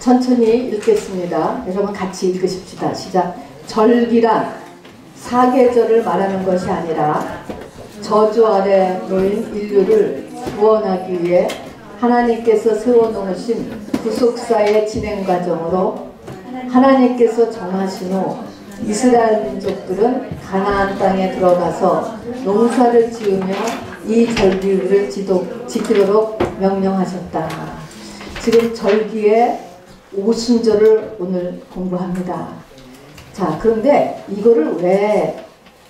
천천히 읽겠습니다. 여러분 같이 읽으십시다. 시작. 절기란 사계절을 말하는 것이 아니라 저주 아래 놓인 인류를 구원하기 위해 하나님께서 세워놓으신 구속사의 진행 과정으로 하나님께서 정하신 후 이스라엘 민족들은 가나안 땅에 들어가서 농사를 지으며 이 절기를 지키도록 명령하셨다. 지금 절기의 오순절을 오늘 공부합니다. 자, 그런데 이거를 왜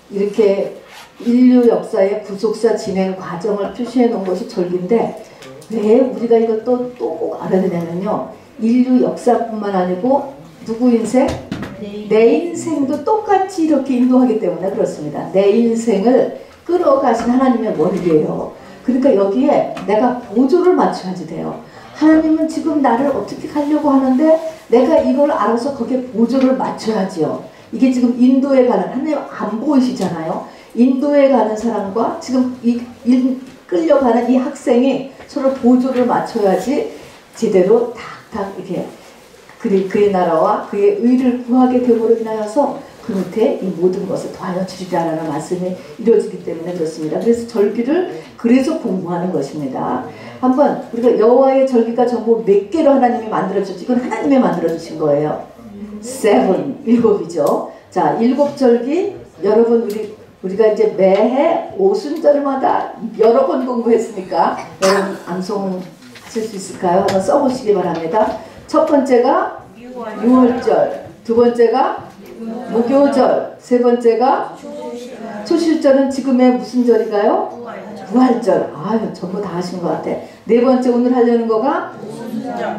이렇게 인류 역사의 구속사 진행 과정을 표시해 놓은 것이 절기인데 왜 우리가 이것도 또 꼭 알아야 되냐면요. 인류 역사뿐만 아니고 누구 인생? 내 인생도 똑같이 이렇게 인도하기 때문에 그렇습니다. 내 인생을 끌어가신 하나님의 원리예요. 그러니까 여기에 내가 보조를 맞춰야지 돼요. 하나님은 지금 나를 어떻게 가려고 하는데 내가 이걸 알아서 거기에 보조를 맞춰야지요. 이게 지금 인도에 가는, 하나님 안 보이시잖아요. 인도에 가는 사람과 지금 끌려가는 이 학생이 서로 보조를 맞춰야지 제대로 탁탁 이렇게 그의 나라와 그의 의를 구하게 되므로 인하여서 그 밑에 이 모든 것을 더하여 주리라라는 말씀이 이루어지기 때문에 그렇습니다. 그래서 절기를 그래서 공부하는 것입니다. 한번 우리가 여호와의 절기가 전부 몇 개로 하나님이 만들어주셨지? 이건 하나님이 만들어주신 거예요. 7이죠. 자, 7절기 여러분 우리가 이제 매해 오순절마다 여러 번 공부했으니까 여러분 암송하실 수 있을까요? 한번 써보시기 바랍니다. 첫 번째가 6월절, 두 번째가 무교절, 세 번째가 초실절은 지금의 무슨 절인가요? 부활절. 아유, 전부 다 하신 것 같아. 네 번째 오늘 하려는 거가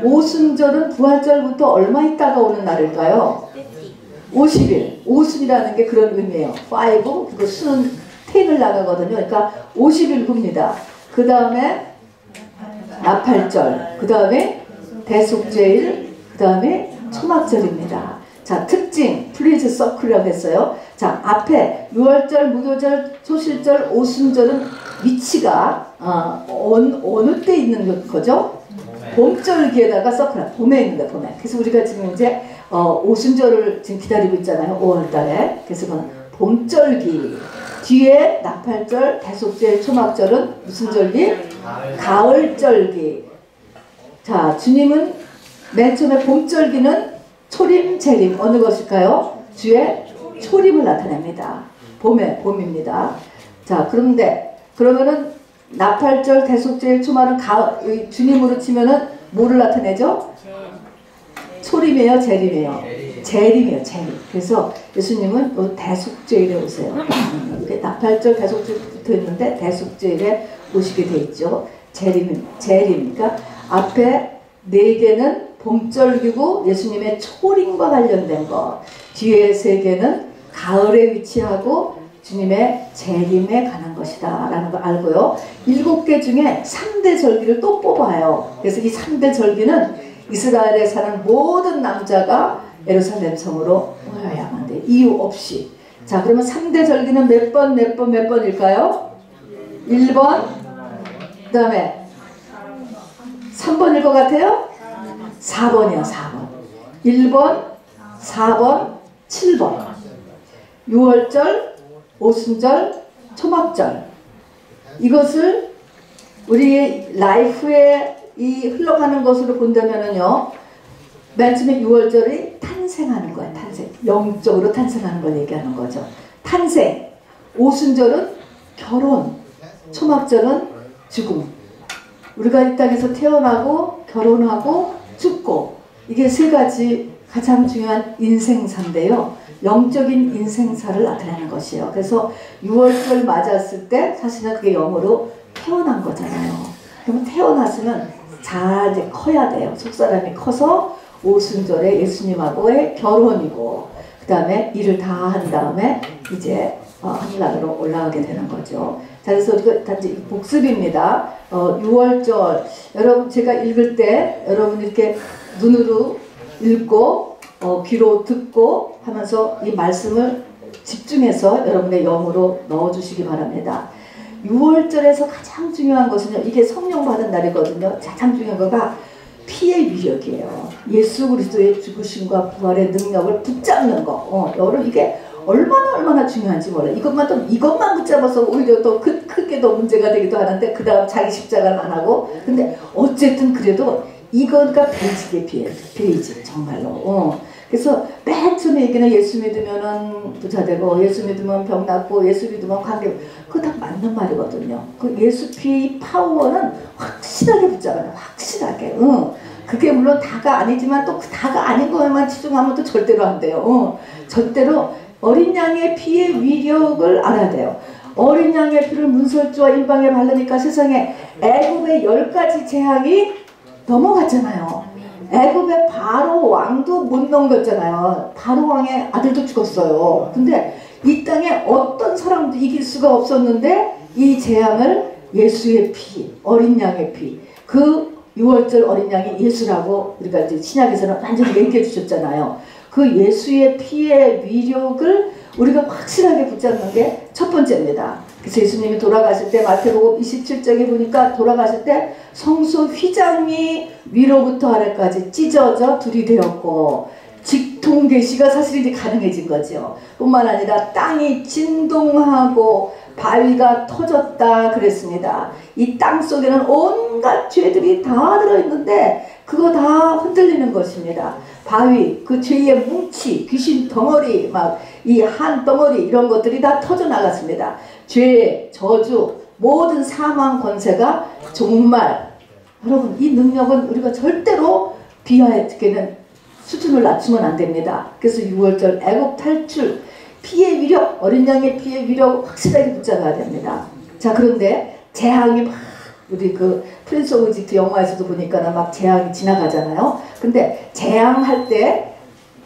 오순절은 부활절부터 얼마 있다가 오는 날일까요? 50일. 오순이라는 게 그런 의미예요. 5, 그리고 수는 10을 나가거든요. 그러니까 50일 후입니다. 그 다음에 나팔절, 그 다음에 대속죄일, 그 다음에 초막절입니다. 자, 특징, 플리즈 서클이라고 했어요. 자, 앞에 6월절, 무교절, 초실절, 오순절은 위치가 어느 때 있는 거죠? 봄절기에다가 서클, 봄에 있는 거예요, 봄에. 그래서 우리가 지금 이제 오순절을 지금 기다리고 있잖아요, 5월달에. 그래서 그건 봄절기. 뒤에 나팔절, 대속죄일, 초막절은 무슨 절기? 가을절기. 자, 주님은 맨 처음에 봄절기는 초림, 재림 어느 것일까요? 주의 초림을 나타냅니다. 봄입니다. 자, 그러면은 나팔절, 대속죄일, 초막은 주님으로 치면은 뭐를 나타내죠? 초림이에요, 재림이에요? 재림이에요, 재림. 그래서 예수님은 요 대속죄일에 오세요. 이게 나팔절, 대속죄일 붙어 있는데 대속죄일에 오시게 돼 있죠. 재림. 그러니까 앞에 네 개는 봄절기고 예수님의 초림과 관련된 것. 뒤에 세 개는 가을에 위치하고 주님의 재림에 관한 것이다 라는 걸 알고요. 7개 중에 3대 절기를 또 뽑아요. 그래서 이 3대 절기는 이스라엘에 사는 모든 남자가 예루살렘 성으로 모여야만 돼. 이유 없이. 자, 그러면 3대 절기는 몇 번일까요? 1번, 그 다음에 3번일 것 같아요? 4번이요, 4번. 1번, 4번, 7번. 6월절, 오순절, 초막절. 이것을 우리의 라이프에 이 흘러가는 것으로 본다면은요, 맨 처음에 6월절이 탄생하는 거예요, 탄생. 영적으로 탄생하는 걸 얘기하는 거죠. 탄생. 오순절은 결혼. 초막절은 죽음. 우리가 이 땅에서 태어나고 결혼하고 죽고 이게 세 가지 가장 중요한 인생사인데요. 영적인 인생사를 나타내는 것이에요. 그래서 6월절 맞았을 때 사실은 그게 영으로 태어난 거잖아요. 그러면 태어났으면 잘 이제 커야 돼요. 속사람이 커서 오순절에 예수님하고의 결혼이고 그 다음에 일을 다 한 다음에 이제 하늘나라로 올라가게 되는 거죠. 자, 그래서 이거 단지 복습입니다. 6월절 여러분 제가 읽을 때 여러분 이렇게 눈으로 읽고 귀로 듣고 하면서 이 말씀을 집중해서 여러분의 영으로 넣어주시기 바랍니다. 6월절에서 가장 중요한 것은요. 이게 성령 받은 날이거든요. 가장 중요한 거가 피의 위력이에요. 예수 그리스도의 죽으심과 부활의 능력을 붙잡는 거. 여러분 이게 얼마나 중요한지 몰라요. 이것만 붙잡아서 오히려 더 크게 더 문제가 되기도 하는데 그 다음 자기 십자가를 안 하고. 근데 어쨌든 그래도 이거가 베이직에 베이직 정말로. 그래서 맨 처음에 얘기는 예수 믿으면은 부자 되고 예수 믿으면 병 낫고 예수 믿으면 관계, 그거 다 맞는 말이거든요. 그 예수 피의 파워는 확실하게 붙잡아요. 확실하게. 그게 물론 다가 아니지만 또 그 다가 아닌 거에만 치중하면 또 절대로 안 돼요. 절대로 어린 양의 피의 위력을 알아야 돼요. 어린 양의 피를 문설주와 인방에 바르니까 세상에 애굽의 10가지 재앙이 넘어갔잖아요. 애굽의 바로 왕도 못 넘겼잖아요. 바로 왕의 아들도 죽었어요. 근데 이 땅에 어떤 사람도 이길 수가 없었는데 이 재앙을 예수의 피, 어린 양의 피, 그 6월절 어린 양이 예수라고 우리가 이제 신약에서는 완전히 얘기해 주셨잖아요. 그 예수의 피의 위력을 우리가 확실하게 붙잡는 게 첫 번째입니다. 그래서 예수님이 돌아가실 때 마태복음 27장에 보니까 돌아가실 때 성소 휘장이 위로부터 아래까지 찢어져 둘이 되었고 직통 계시가 사실 이제 가능해진 거죠. 뿐만 아니라 땅이 진동하고 바위가 터졌다 그랬습니다. 이 땅 속에는 온갖 죄들이 다 들어있는데 그거 다 흔들리는 것입니다. 바위, 그 죄의 뭉치, 귀신 덩어리, 막 이 한 덩어리 이런 것들이 다 터져 나갔습니다. 죄, 저주, 모든 사망 권세가 정말 여러분 이 능력은 우리가 절대로 비하에는 수준을 낮추면 안 됩니다. 그래서 6월절 애굽 탈출, 피의 위력, 어린 양의 피의 위력 확실하게 붙잡아야 됩니다. 자, 그런데 재앙이 막 우리 그 프린스 오브 이집트 영화에서도 보니까는 막 재앙이 지나가잖아요. 근데 재앙할 때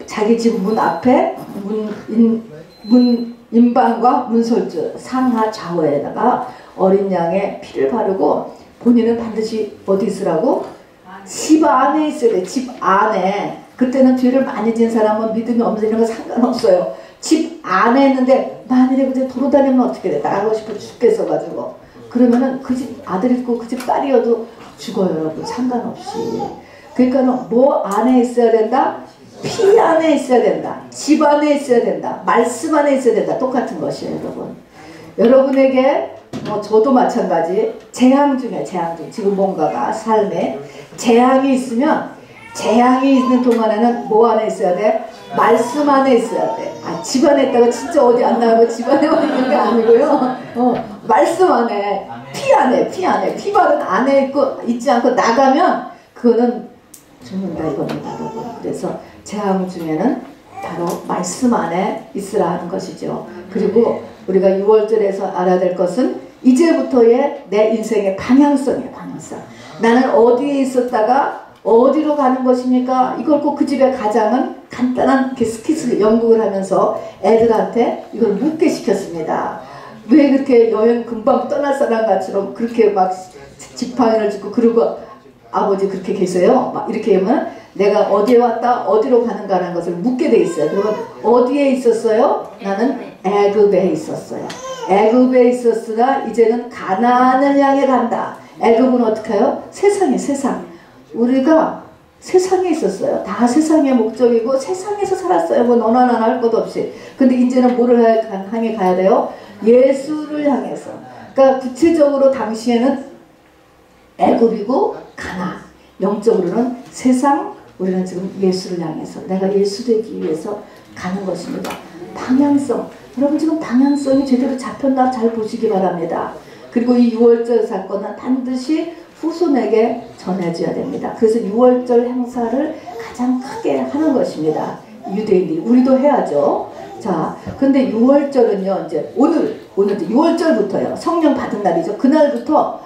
자기 집 문 앞에 인방과 문설주 상하 좌우에다가 어린 양의 피를 바르고 본인은 반드시 어디 있으라고? 집 안에 있어야 돼. 집 안에. 그때는 죄를 많이 지은 사람은 믿음이 없는 이런 거 상관없어요. 집 안에 있는데 만일에 그때 돌아다니면 어떻게 돼? 나가고 싶어 죽겠어가지고. 그러면은 그 집 아들 있고 그 집 딸이어도 죽어요, 여러분. 상관없이. 그러니까는 뭐 안에 있어야 된다? 피 안에 있어야 된다. 집 안에 있어야 된다. 말씀 안에 있어야 된다. 똑같은 것이에요, 여러분. 여러분에게 저도 마찬가지 재앙 중에 지금 뭔가가 삶에 재앙이 있으면 재앙이 있는 동안에는 뭐 안에 있어야 돼? 말씀 안에 있어야 돼. 집 안에 있다가 진짜 어디 안 나가고 집 안에 있는 게 아니고요. 말씀 안에, 피 안에, 피발은 안에 있지 않고 나가면 그거는 죽는다 이겁니다, 여러분. 그래서 재앙 중에는 바로 말씀 안에 있으라 하는 것이죠. 그리고 우리가 6월절에서 알아야 될 것은 이제부터의 내 인생의 방향성이에요. 방향성. 나는 어디에 있었다가 어디로 가는 것입니까? 이걸 꼭 그 집에 가장은 간단한 스키스 연극을 하면서 애들한테 이걸 묻게 시켰습니다. 왜 그렇게 여행 금방 떠날 사람 같처럼 그렇게 막 지팡이를 짚고 그러고 아버지 그렇게 계세요? 막 이렇게 하면 내가 어디에 왔다 어디로 가는가라는 것을 묻게 돼 있어요. 그러면 어디에 있었어요? 나는 애굽에 있었어요. 애굽에 있었으나 이제는 가나안을 향해 간다. 애굽은 어떻게 해요? 세상이에요. 세상. 우리가 세상에 있었어요. 다 세상의 목적이고 세상에서 살았어요. 뭐 너나 나나 할 것 없이. 근데 이제는 뭐를 향해 가야 돼요? 예수를 향해서. 그러니까 구체적으로 당시에는 애굽이고 가나안. 영적으로는 세상, 우리는 지금 예수를 향해서 내가 예수 되기 위해서 가는 것입니다. 방향성. 여러분 지금 방향성이 제대로 잡혔나 잘 보시기 바랍니다. 그리고 이 6월절 사건은 반드시 후손에게 전해줘야 됩니다. 그래서 6월절 행사를 가장 크게 하는 것입니다. 유대인들이. 우리도 해야죠. 자, 근데 6월절은요, 이제 오늘 6월절부터요. 성령 받은 날이죠. 그날부터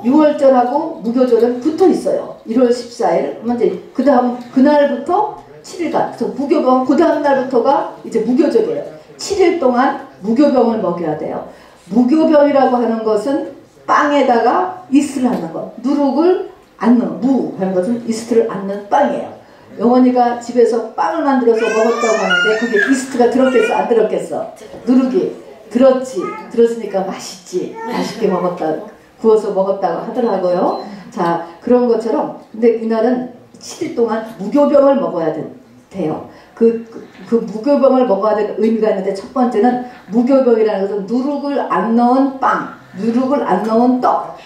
6월절하고 무교절은 붙어 있어요. 1월 14일. 이제 그 다음, 그날부터 7일간. 그래서 무교병, 그 다음 날부터가 이제 무교절이에요. 7일 동안 무교병을 먹여야 돼요. 무교병이라고 하는 것은 빵에다가 이스트를 얹는 것. 누룩을 얹는, 무 하는 것은 이스트를 얹는 빵이에요. 영원이가 집에서 빵을 만들어서 먹었다고 하는데 그게 이스트가 들었겠어? 안 들었겠어? 누룩이 들었지. 들었으니까 맛있지. 맛있게 먹었다. 구워서 먹었다고 하더라고요. 자, 그런 것처럼 근데 이날은 7일 동안 무교병을 먹어야 돼요. 그 무교병을 먹어야 되는 의미가 있는데, 첫 번째는 무교병이라는 것은 누룩을 안 넣은 빵, 누룩을 안 넣은 떡.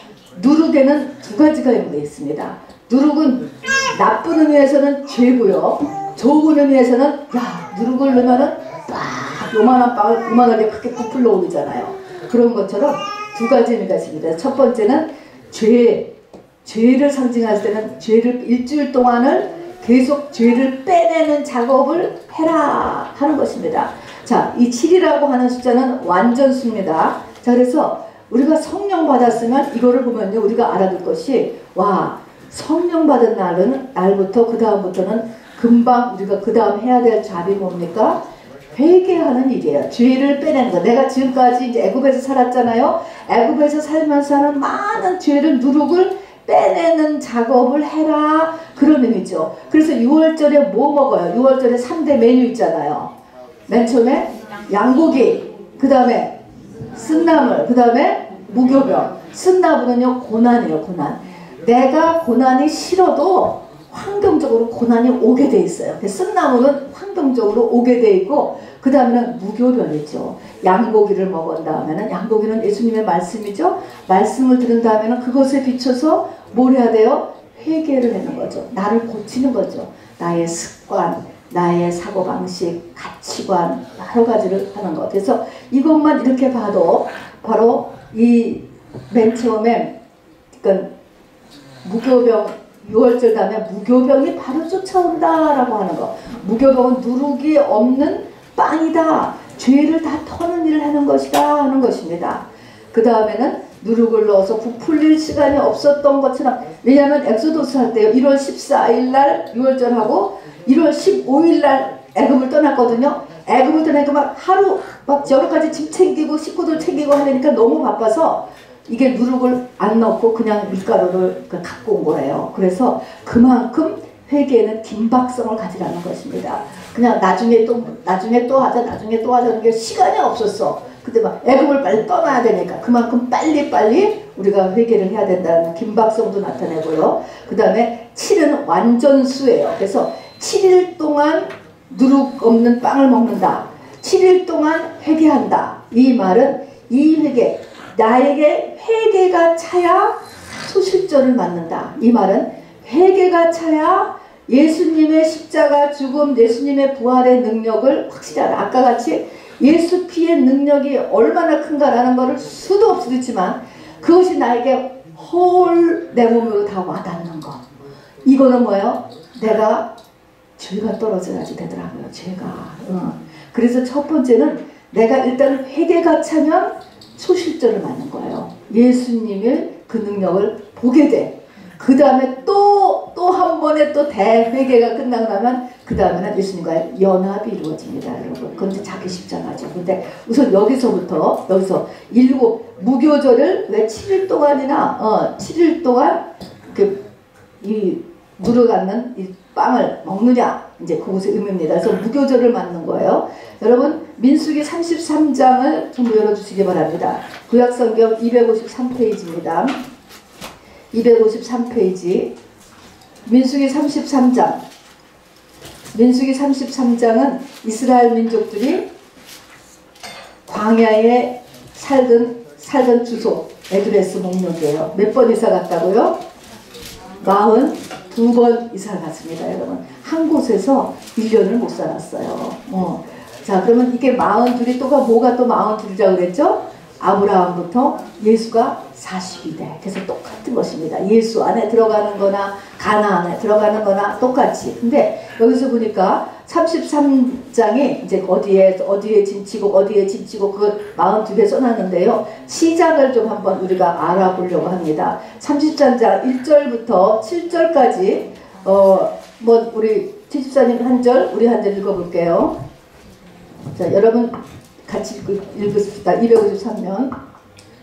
누룩에는 두 가지가 되어 있습니다. 누룩은 나쁜 의미에서는 죄고요, 좋은 의미에서는 야, 누룩을 넣으면은 딱 요만한 빵을 요만하게 크게 부풀러 오르잖아요. 그런 것처럼 두 가지 의미가 있습니다. 첫 번째는 죄를 상징할 때는 죄를 일주일 동안을 계속 죄를 빼내는 작업을 해라 하는 것입니다. 자, 이 7이라고 하는 숫자는 완전수입니다. 자, 그래서 우리가 성령 받았으면 이거를 보면요, 우리가 알아둘 것이, 와, 성령 받은 날부터 그 다음부터는 금방 우리가 그 다음 해야 될 잡이 뭡니까? 회개하는 일이에요. 죄를 빼내는 거. 내가 지금까지 이제 애굽에서 살았잖아요. 애굽에서 살면서 하는 많은 죄를, 누룩을 빼내는 작업을 해라, 그런 의미죠. 그래서 6월절에 뭐 먹어요? 6월절에 3대 메뉴 있잖아요. 맨 처음에 양고기, 그 다음에 쓴나물, 그 다음에 무교병. 쓴나물은요, 고난이에요. 고난. 내가 고난이 싫어도 환경적으로 고난이 오게 돼 있어요. 쓴나물은 환경적으로 오게 돼 있고, 그 다음에는 무교병이죠. 양고기를 먹은 다음에는, 양고기는 예수님의 말씀이죠. 말씀을 들은 다음에는 그것에 비춰서 뭘 해야 돼요? 회개를 하는 거죠. 나를 고치는 거죠. 나의 습관, 나의 사고방식, 가치관, 여러 가지를 하는 것. 그래서 이것만 이렇게 봐도 바로 이 맨 처음에, 그러니까 무교병, 6월절 다음에 무교병이 바로 쫓아온다라고 하는 거. 무교병은 누룩이 없는 빵이다. 죄를 다 터는 일을 하는 것이다 하는 것입니다. 그 다음에는 누룩을 넣어서 부풀릴 시간이 없었던 것처럼, 왜냐하면 엑소도스 할 때요, 1월 14일 날 6월절하고 1월 15일 날 애굽을 떠났거든요. 애굽을 떠나니까 막 하루 막 여러 가지 짐 챙기고 식구들 챙기고 하니까 너무 바빠서 이게 누룩을 안 넣고 그냥 밀가루를 갖고 온 거예요. 그래서 그만큼 회개에는 긴박성을 가지라는 것입니다. 그냥 나중에 또 하자, 나중에 또 하자는 게 시간이 없었어. 근데 막 애굽을 빨리 떠나야 되니까 그만큼 빨리빨리 우리가 회개를 해야 된다는 긴박성도 나타내고요. 그 다음에 7은 완전수예요. 그래서 7일 동안 누룩 없는 빵을 먹는다. 7일 동안 회개한다. 이 말은 이 회개, 나에게 회개가 차야 소실절을 맞는다. 이 말은 회개가 차야 예수님의 십자가 죽음, 예수님의 부활의 능력을 확실히 알아. 아까 같이 예수 피의 능력이 얼마나 큰가라는 것을 수도 없이 듣지만 그것이 나에게 홀 내 몸으로 다 와닿는 것. 이거는 뭐예요? 내가 죄가 떨어져야지 되더라고요. 죄가. 그래서 첫 번째는 내가 일단 회개가 차면 소실절을 맞는 거예요. 예수님의 그 능력을 보게 돼. 그 다음에 또 한 번의 또 대회개가 끝나고 나면 그 다음에는 예수님과의 연합이 이루어집니다. 여러분. 그건 이제 자기 십자가죠. 근데 우선 여기서 무교절을 왜 7일 동안이나 7일 동안 이 누룩 않는 이 빵을 먹느냐, 이제 그것의 의미입니다. 그래서 무교절을 맞는 거예요. 여러분, 민수기 33장을 좀 열어주시기 바랍니다. 구약성경 253페이지입니다. 253페이지. 민수기 33장. 민수기 33장은 이스라엘 민족들이 광야에 살던 주소, 에드레스 목록이에요. 몇 번 이사 갔다고요? 42번 이사 갔습니다. 여러분, 한 곳에서 1년을 못 살았어요. 자, 그러면 이게 42이 뭐가 또 42이라고 그랬죠? 아브라함부터 예수가 40이대. 그래서 똑같은 것입니다. 예수 안에 들어가는 거나 가나 안에 들어가는 거나 똑같이. 근데 여기서 보니까 33장이 이제 어디에 진치고 그걸 42개 써놨는데요. 시작을 좀 한번 우리가 알아보려고 합니다. 33장 1절부터 7절까지 우리 74님 한 절, 우리 한 절 읽어볼게요. 자, 여러분 같이 읽읍시다. 253면.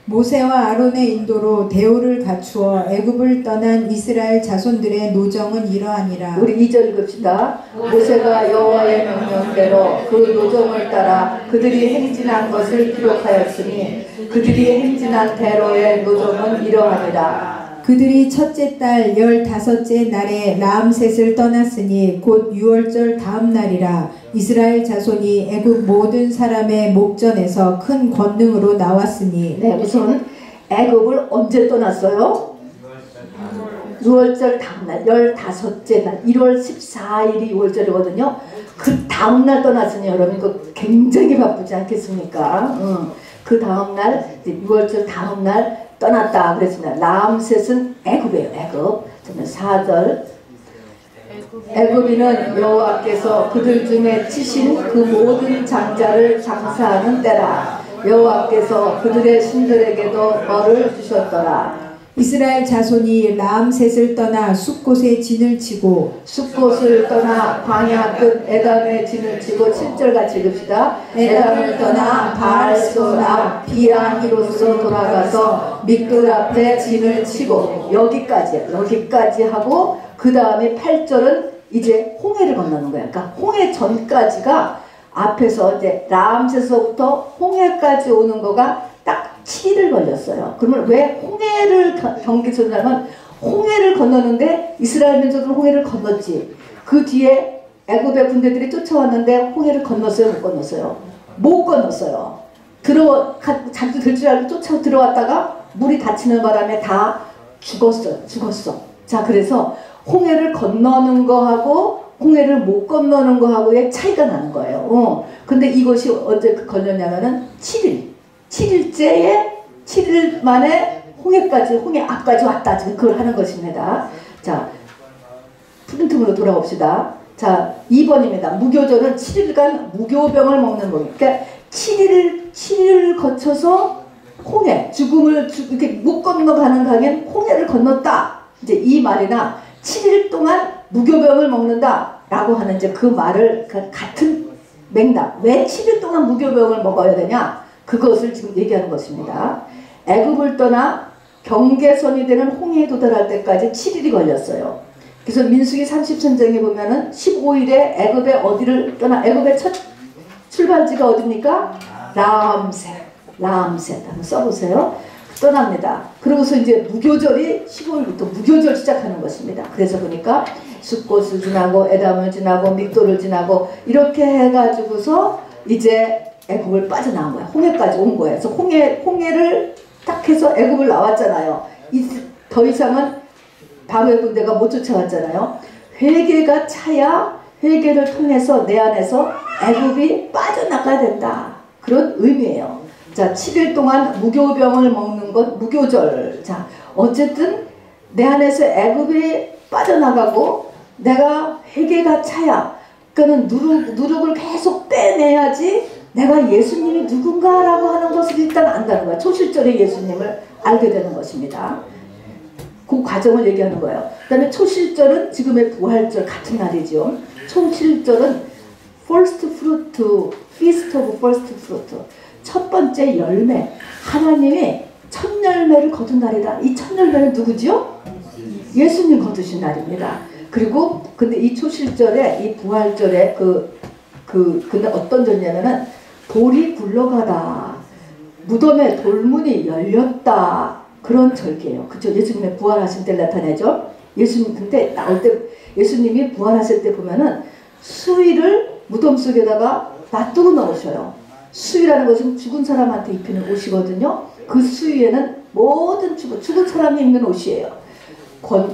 모세와 아론의 인도로 대오를 갖추어 애굽을 떠난 이스라엘 자손들의 노정은 이러하니라. 우리 2절 읽읍시다. 모세가 여호와의 명령대로 그 노정을 따라 그들이 행진한 것을 기록하였으니 그들이 행진한 대로의 노정은 이러하니라. 그들이 첫째 달 15째 날에 라암셋을 떠났으니 곧 유월절 다음 날이라. 이스라엘 자손이 애굽 모든 사람의 목전에서 큰 권능으로 나왔으니. 네, 우선 애굽을 언제 떠났어요? 6월절 다음날 15째 날 1월 14일이 6월절이거든요. 그 다음날 떠났으니 여러분 이거 굉장히 바쁘지 않겠습니까? 그 다음날 6월절 다음날 떠났다 그랬습니다. 라암셋은 애굽이에요. 애굽. 4절 애굽인은 여호와께서 그들 중에 치신 그 모든 장자를 장사하는 때라. 여호와께서 그들의 신들에게도 벌을 주셨더라. 이스라엘 자손이 라암셋을 떠나 숲곳에 진을 치고. 숲곳을 떠나 광야 끝 에담에 진을 치고 7절 같이 읽읍시다. 에담을 떠나 바알손 앞 비아히로서 돌아가서 믹돌 앞에 진을 치고 여기까지 하고 그 다음에 8절은 이제 홍해를 건너는 거야. 그러니까 홍해 전까지가 앞에서 이제 라암셋서부터 홍해까지 오는 거가 딱 7일 걸렸어요. 그러면 왜 홍해를 경계쳤냐면 홍해를 건너는데 이스라엘 민족은 홍해를 건넜지. 그 뒤에 애굽의 군대들이 쫓아왔는데 홍해를 건넜어요? 못 건넜어요? 못 건넜어요. 자기도 될 줄 알고 쫓아 들어왔다가 물이 닫히는 바람에 다 죽었어. 자, 그래서 홍해를 건너는 거하고 홍해를 못 건너는 거하고의 차이가 나는 거예요. 근데 이것이 언제 걸렸냐면은 7일째에 7일 만에 홍해 앞까지 왔다. 지금 그걸 하는 것입니다. 자, 푸른틈으로 돌아옵시다. 자, 2번입니다. 무교절은 7일간 무교병을 먹는 거. 그러니까 7일을 거쳐서 홍해, 죽음을 이렇게 못 건너가는 가긴 홍해를 건넜다. 이제 이 말이나 7일 동안 무교병을 먹는다. 라고 하는 이제 그 말을 같은 맥락. 왜 7일 동안 무교병을 먹어야 되냐? 그것을 지금 얘기하는 것입니다. 애굽을 떠나 경계선이 되는 홍해에 도달할 때까지 7일이 걸렸어요. 그래서 민수기 30선정에 보면은 15일에 애굽의 어디를 떠나 애굽의 첫 출발지가 어디입니까? 라암셋 한번 써보세요. 떠납니다. 그러고서 이제 무교절이 15일부터 무교절 시작하는 것입니다. 그래서 보니까 숲곳을 지나고 에담을 지나고 믹돌을 지나고 이렇게 해가지고서 이제 애굽을 빠져나온 거야. 홍해까지 온 거예요. 그래서 홍해를 딱 해서 애굽을 나왔잖아요. 더 이상은 바벨 군대가 못 쫓아왔잖아요. 회개가 차야 회개를 통해서 내 안에서 애굽이 빠져나가야 된다. 그런 의미예요. 자, 7일 동안 무교병을 먹는 것 무교절. 자, 어쨌든 내 안에서 애굽이 빠져나가고 내가 회개가 차야. 그러니까 누룩을 계속 빼내야지 내가 예수님이 누군가라고 하는 것을 일단 안다는 거야. 초실절에 예수님을 알게 되는 것입니다. 그 과정을 얘기하는 거예요. 그 다음에 초실절은 지금의 부활절 같은 날이죠. 초실절은 first fruit, feast of first fruit. 첫 번째 열매. 하나님이 첫 열매를 거둔 날이다. 이 첫 열매는 누구죠? 예수님 거두신 날입니다. 그리고 근데 이 초실절에 이 부활절에 근데 어떤 절이냐면은 돌이 굴러가다. 무덤에 돌문이 열렸다. 그런 절기예요. 그죠? 예수님의 부활하신 때를 나타내죠. 예수님 근데 나올 때 예수님이 부활하실 때 보면은 수의를 무덤 속에다가 놔두고 넣으셔요. 수의라는 것은 죽은 사람한테 입히는 옷이거든요. 그 수의에는 모든 죽은 사람이 입는 옷이에요.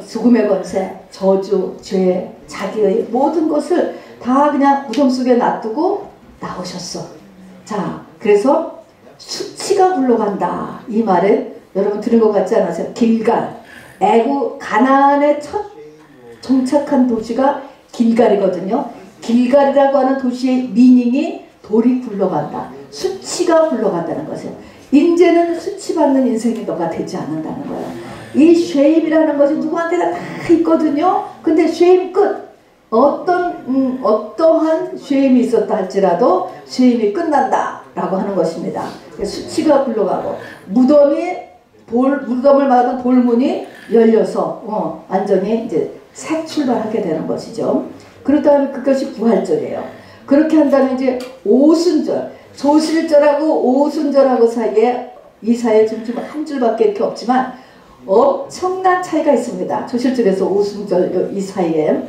죽음의 권세, 저주, 죄, 자기의 모든 것을 다 그냥 무덤 속에 놔두고 나오셨어. 자, 그래서 수치가 굴러간다. 이 말은 여러분 들은 것 같지 않으세요? 길갈, 애굽 가나안의 첫 정착한 도시가 길갈이거든요. 길갈이라고 하는 도시의 미닝이 돌이 굴러간다. 수치가 굴러간다는 것이에요. 이제는 수치받는 인생이 너가 되지 않는다는 거예요. 이 쉐임이라는 것이 누구한테나 다 있거든요. 근데 쉐임 끝. 어떠한 쉐임이 있었다 할지라도 쉐임이 끝난다 라고 하는 것입니다. 수치가 굴러가고 무덤을 막은 돌문이 열려서 완전히 이제 새 출발하게 되는 것이죠. 그렇다면 그것이 부활절이에요. 그렇게 한다면 이제 오순절, 조실절하고 오순절하고 사이에 이 사이에 좀 한 줄밖에 이렇게 없지만 엄청난 차이가 있습니다. 초실절에서 오순절 이 사이에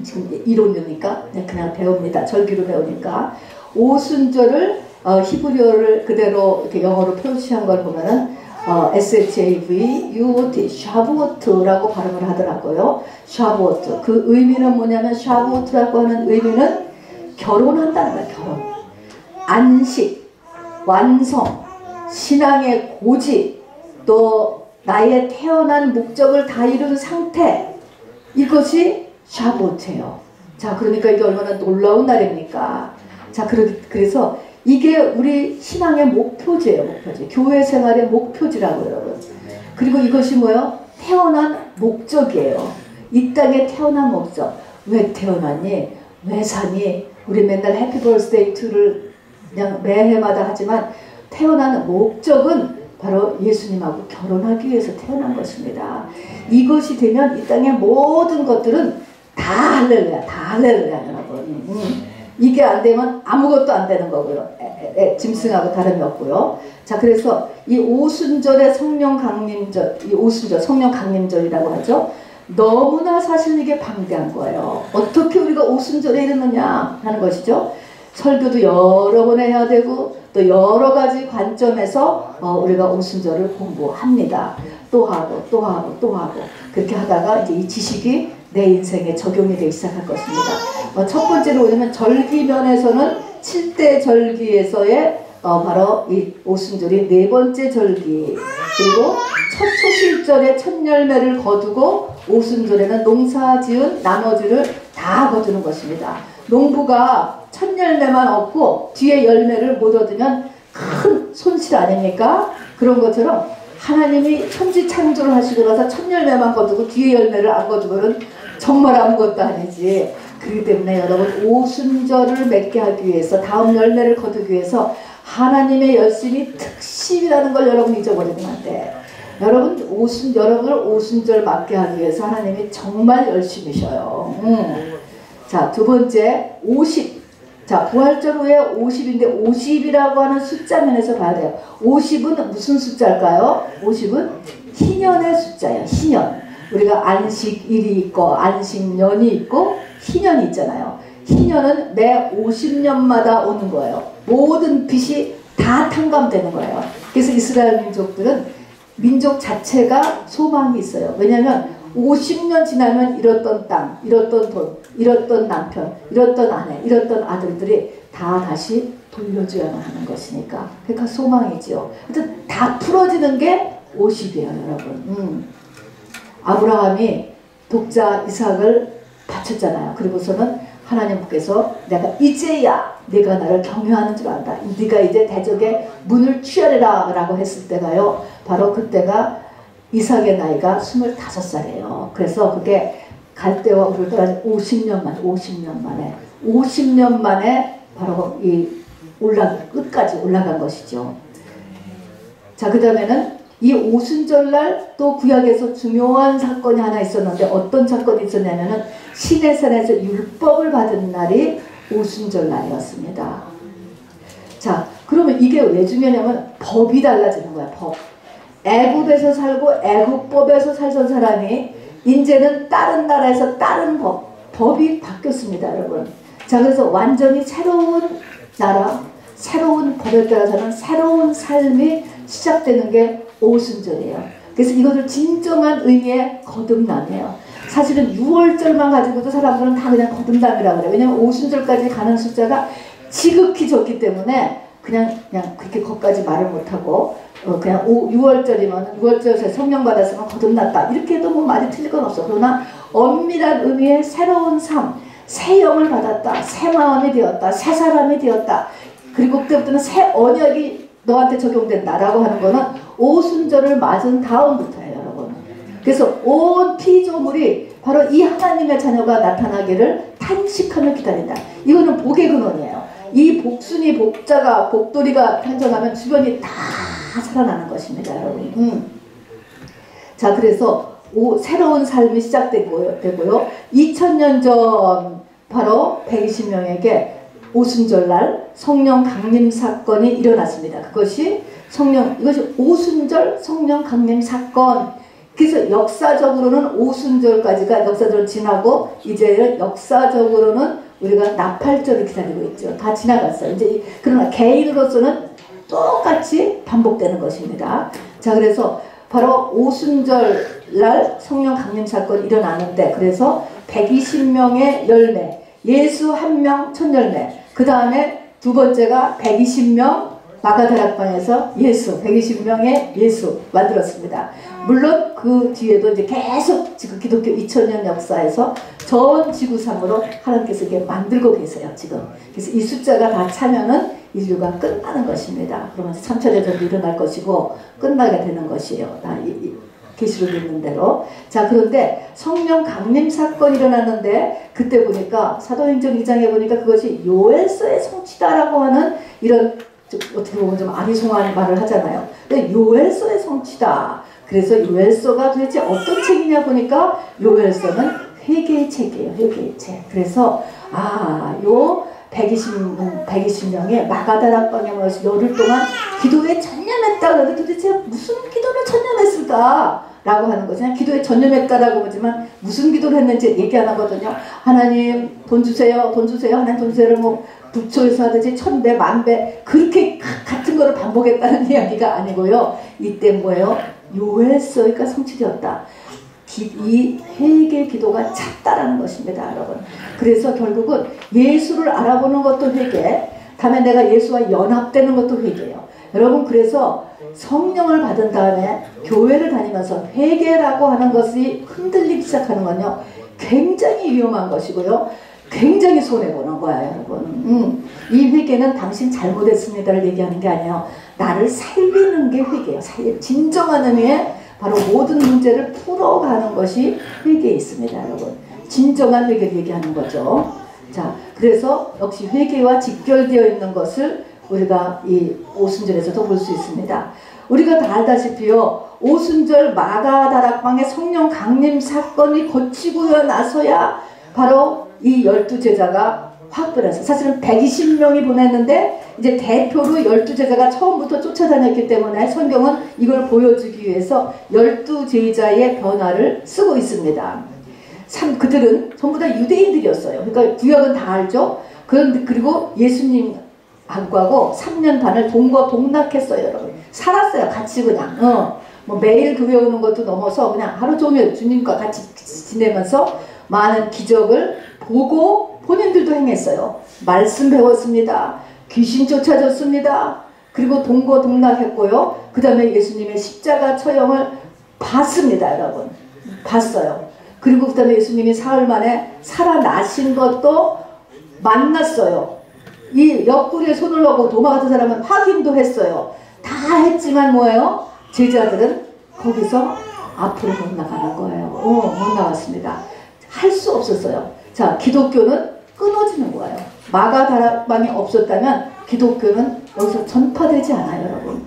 지금 이론이니까 그냥 배웁니다. 절기로 배우니까 오순절을 히브리어를 그대로 이렇게 영어로 표시한 걸 보면은 SHAVUOT, 샤부오트라고 발음을 하더라고요. 샤부오트. 그 의미는 뭐냐면 샤부오트라고 하는 의미는 결혼한다는 거예요. 결혼. 안식, 완성, 신앙의 고지, 또 나의 태어난 목적을 다 이룬 상태, 이것이 샤부오트예요. 자, 그러니까 이게 얼마나 놀라운 날입니까? 자, 그래서 이게 우리 신앙의 목표지예요. 목표지. 교회 생활의 목표지라고요, 여러분. 그리고 이것이 뭐예요? 태어난 목적이에요. 이 땅에 태어난 목적. 왜 태어났니? 왜 사니? 우리 맨날 해피 버스데이 투를 그냥 매해마다 하지만 태어난 목적은 바로 예수님하고 결혼하기 위해서 태어난 것입니다. 이것이 되면 이 땅의 모든 것들은 다 할렐루야, 다 할렐루야, 여러분. 이게 안 되면 아무것도 안 되는 거고요. 짐승하고 다름이 없고요. 자, 그래서 이 오순절의 성령 강림절, 이 오순절, 성령 강림절이라고 하죠. 너무나 사실 이게 방대한 거예요. 어떻게 우리가 오순절에 이르느냐 하는 것이죠. 설교도 여러 번 해야 되고 또 여러 가지 관점에서 우리가 오순절을 공부합니다. 또 하고 또 하고 또 하고 그렇게 하다가 이제 이 지식이 내 인생에 적용이 되기 시작할 것입니다. 첫 번째로 보자면 절기면에서는 7대 절기에서의 바로 이 오순절이 네 번째 절기, 그리고 첫 초실절에 첫 열매를 거두고 오순절에는 농사 지은 나머지를 다 거두는 것입니다. 농부가 첫 열매만 얻고 뒤에 열매를 못 얻으면 큰 손실 아닙니까? 그런 것처럼 하나님이 천지 창조를 하시고 나서 첫 열매만 거두고 뒤에 열매를 안 거두고는 정말 아무것도 아니지. 그렇기 때문에 여러분 오순절을 맺게 하기 위해서, 다음 열매를 거두기 위해서 하나님의 열심이 특심이라는 걸 여러분 잊어버리면 안 돼. 여러분을 오순절 맞게 하기 위해서 하나님이 정말 열심히셔요. 자, 두 번째 50. 자, 부활절 후에 50인데 50이라고 하는 숫자 면에서 봐야 돼요. 50은 무슨 숫자일까요? 50은 희년의 숫자예요. 희년. 우리가 안식일이 있고 안식년이 있고 희년이 있잖아요. 희년은 매 50년마다 오는 거예요. 모든 빚이 다 탕감되는 거예요. 그래서 이스라엘 민족들은 민족 자체가 소망이 있어요. 왜냐하면 50년 지나면 잃었던 땅, 잃었던 돈, 잃었던 남편, 잃었던 아내, 잃었던 아들들이 다 다시 돌려줘야만 하는 것이니까. 그러니까 소망이지요. 하여튼 다 풀어지는 게 50이에요, 여러분. 아브라함이 독자 이삭을 바쳤잖아요. 그리고서는 하나님께서 내가 이제야 네가 나를 경외하는 줄 안다. 네가 이제 대적의 문을 취하리라 라고 했을 때가요. 바로 그때가 이삭의 나이가 25살이에요. 그래서 그게 갈대와 우르 떠나서 50년 만에 바로 이 끝까지 올라간 것이죠. 자, 그 다음에는 이 오순절날 또 구약에서 중요한 사건이 하나 있었는데 어떤 사건이 있었냐면은 시내산에서 율법을 받은 날이 오순절 날이었습니다. 자, 그러면 이게 왜 중요하냐면 법이 달라지는 거야. 법. 애굽에서 살고 애굽법에서 살던 사람이 이제는 다른 나라에서 다른 법이 바뀌었습니다, 여러분. 자, 그래서 완전히 새로운 나라, 새로운 법에 따라 사는 새로운 삶이 시작되는 게 오순절이에요. 그래서 이것을 진정한 의미의 거듭남이에요. 사실은 6월절만 가지고도 사람들은 다 그냥 거듭남이라고 그래요. 왜냐면 오순절까지 가는 숫자가 지극히 적기 때문에 그냥 그렇게 거기까지 말을 못하고 그냥 6월절이면 6월절에 성령 받았으면 거듭났다 이렇게 해도 뭐 말이 틀릴 건 없어. 그러나 엄밀한 의미의 새로운 삶, 새 영을 받았다, 새 마음이 되었다, 새 사람이 되었다, 그리고 그때부터는 새 언약이 너한테 적용된다라고 하는 거는 오순절을 맞은 다음부터예요, 여러분. 그래서 온 피조물이 바로 이 하나님의 자녀가 나타나기를 탄식하며 기다린다. 이거는 복의 근원이에요. 이 복순이 복자가 복돌이가 탄생하면 주변이 다 살아나는 것입니다, 여러분. 자, 그래서 새로운 삶이 시작되고요. 2000년 전 바로 120명에게 오순절날 성령 강림 사건이 일어났습니다. 그것이 이것이 오순절 성령 강림 사건. 그래서 역사적으로는 오순절까지가 역사적으로 지나고 이제는 역사적으로는 우리가 나팔절을 기다리고 있죠. 다 지나갔어요. 이제 그러나 개인으로서는 똑같이 반복되는 것입니다. 자, 그래서 바로 오순절날 성령 강림 사건이 일어나는데, 그래서 120명의 열매, 예수 1명 첫 열매, 그 다음에 두 번째가 120명 마가다락방에서 예수, 120명의 예수 만들었습니다. 물론 그 뒤에도 이제 계속 지금 기독교 2000년 역사에서 전 지구상으로 하나님께서 이렇게 만들고 계세요, 지금. 그래서 이 숫자가 다 차면은 인류가 끝나는 것입니다. 그러면서 3차 대전도 일어날 것이고 끝나게 되는 것이에요. 다 계시록 있는 대로. 자, 그런데 성령 강림 사건이 일어났는데 그때 보니까 사도행전 2장에 보니까 그것이 요엘서의 성취다라고 하는 이런 어떻게 보면 좀 아리송한 말을 하잖아요. 근데 요엘서의 성취다. 그래서 요엘서가 도대체 어떤 책이냐 보니까 요엘서는 회개의 책이에요. 회개의 책. 그래서 요 120명의 마가다락방에 모여서 열흘 동안 기도에 전념했다. 그런데 도대체 무슨 기도를 전념했을까? 라고 하는 거죠. 기도에 전념했다라고 하지만 무슨 기도를 했는지 얘기 안 하거든요. 하나님 돈 주세요. 돈 주세요. 하나님 돈 주세요를 뭐 부처에서 하듯이 1000배, 10,000배 그렇게 같은 거를 반복했다는 이야기가 아니고요. 이때 뭐예요? 요엘서가 성취되었다. 이 회개 기도가 찼다라는 것입니다, 여러분. 그래서 결국은 예수를 알아보는 것도 회개, 다음에 내가 예수와 연합되는 것도 회개예요. 여러분, 그래서 성령을 받은 다음에 교회를 다니면서 회개라고 하는 것이 흔들리기 시작하는 건요, 굉장히 위험한 것이고요. 굉장히 손해보는 거야, 여러분. 이 회개는 당신 잘못했습니다를 얘기하는 게 아니에요. 나를 살리는 게 회개예요. 진정한 의미의 바로 모든 문제를 풀어가는 것이 회개에 있습니다, 여러분. 진정한 회개를 얘기하는 거죠. 자, 그래서 역시 회개와 직결되어 있는 것을 우리가 이 오순절에서도 볼 수 있습니다. 우리가 다 알다시피요, 오순절 마가다락방의 성령 강림 사건이 거치고 나서야 바로 이 12제자가 확보해서, 사실은 120명이 보냈는데 이제 대표로 12제자가 처음부터 쫓아다녔기 때문에 성경은 이걸 보여주기 위해서 12제자의 변화를 쓰고 있습니다. 그들은 전부 다 유대인들이었어요. 그러니까 구약은 다 알죠. 그리고 예수님하고 3년 반을 동거동락했어요, 여러분. 살았어요, 같이 그냥. 뭐 매일 교회 오는 것도 넘어서 그냥 하루 종일 주님과 같이 지내면서 많은 기적을 보고 본인들도 행했어요. 말씀 배웠습니다. 귀신 쫓아졌습니다. 그리고 동거동락했고요. 그 다음에 예수님의 십자가 처형을 봤습니다, 여러분. 봤어요. 그리고 그 다음에 예수님이 사흘 만에 살아나신 것도 만났어요. 이 옆구리에 손을 넣고 도마 같은 사람은 확인도 했어요. 다 했지만 뭐예요? 제자들은 거기서 앞으로 못 나가는 거예요. 못 나갔습니다. 할 수 없었어요. 자, 기독교는 끊어지는 거예요. 마가다락방이 없었다면 기독교는 여기서 전파되지 않아요, 여러분.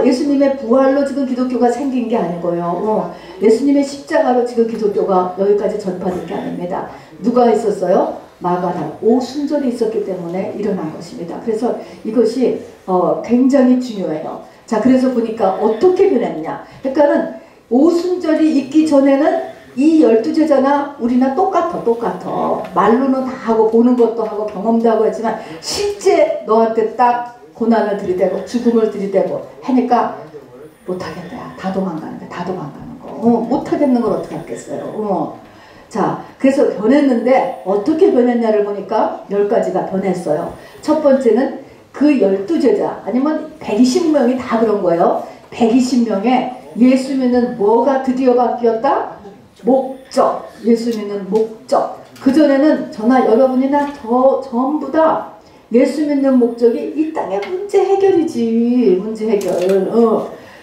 예수님의 부활로 지금 기독교가 생긴 게 아니고요. 예수님의 십자가로 지금 기독교가 여기까지 전파된 게 아닙니다. 누가 있었어요? 마가다락, 오순절이 있었기 때문에 일어난 것입니다. 그래서 이것이 굉장히 중요해요. 자, 그래서 보니까 어떻게 변했냐. 그러니까는 오순절이 있기 전에는 이 12제자나 우리나 똑같아. 말로는 다 하고 보는 것도 하고 경험도 하고 했지만 실제 너한테 딱 고난을 들이대고 죽음을 들이대고 하니까 못하겠다. 다 도망가는 거. 못하겠는 걸 어떻게 하겠어요. 자, 그래서 변했는데 어떻게 변했냐를 보니까 10가지가 변했어요. 첫 번째는 그 12제자 아니면 120명이 다 그런 거예요. 120명의 예수 믿는 뭐가 드디어 바뀌었다? 목적. 예수 믿는 목적. 그전에는 저나 여러분이나 전부 다 예수 믿는 목적이 이 땅의 문제 해결이지. 문제 해결.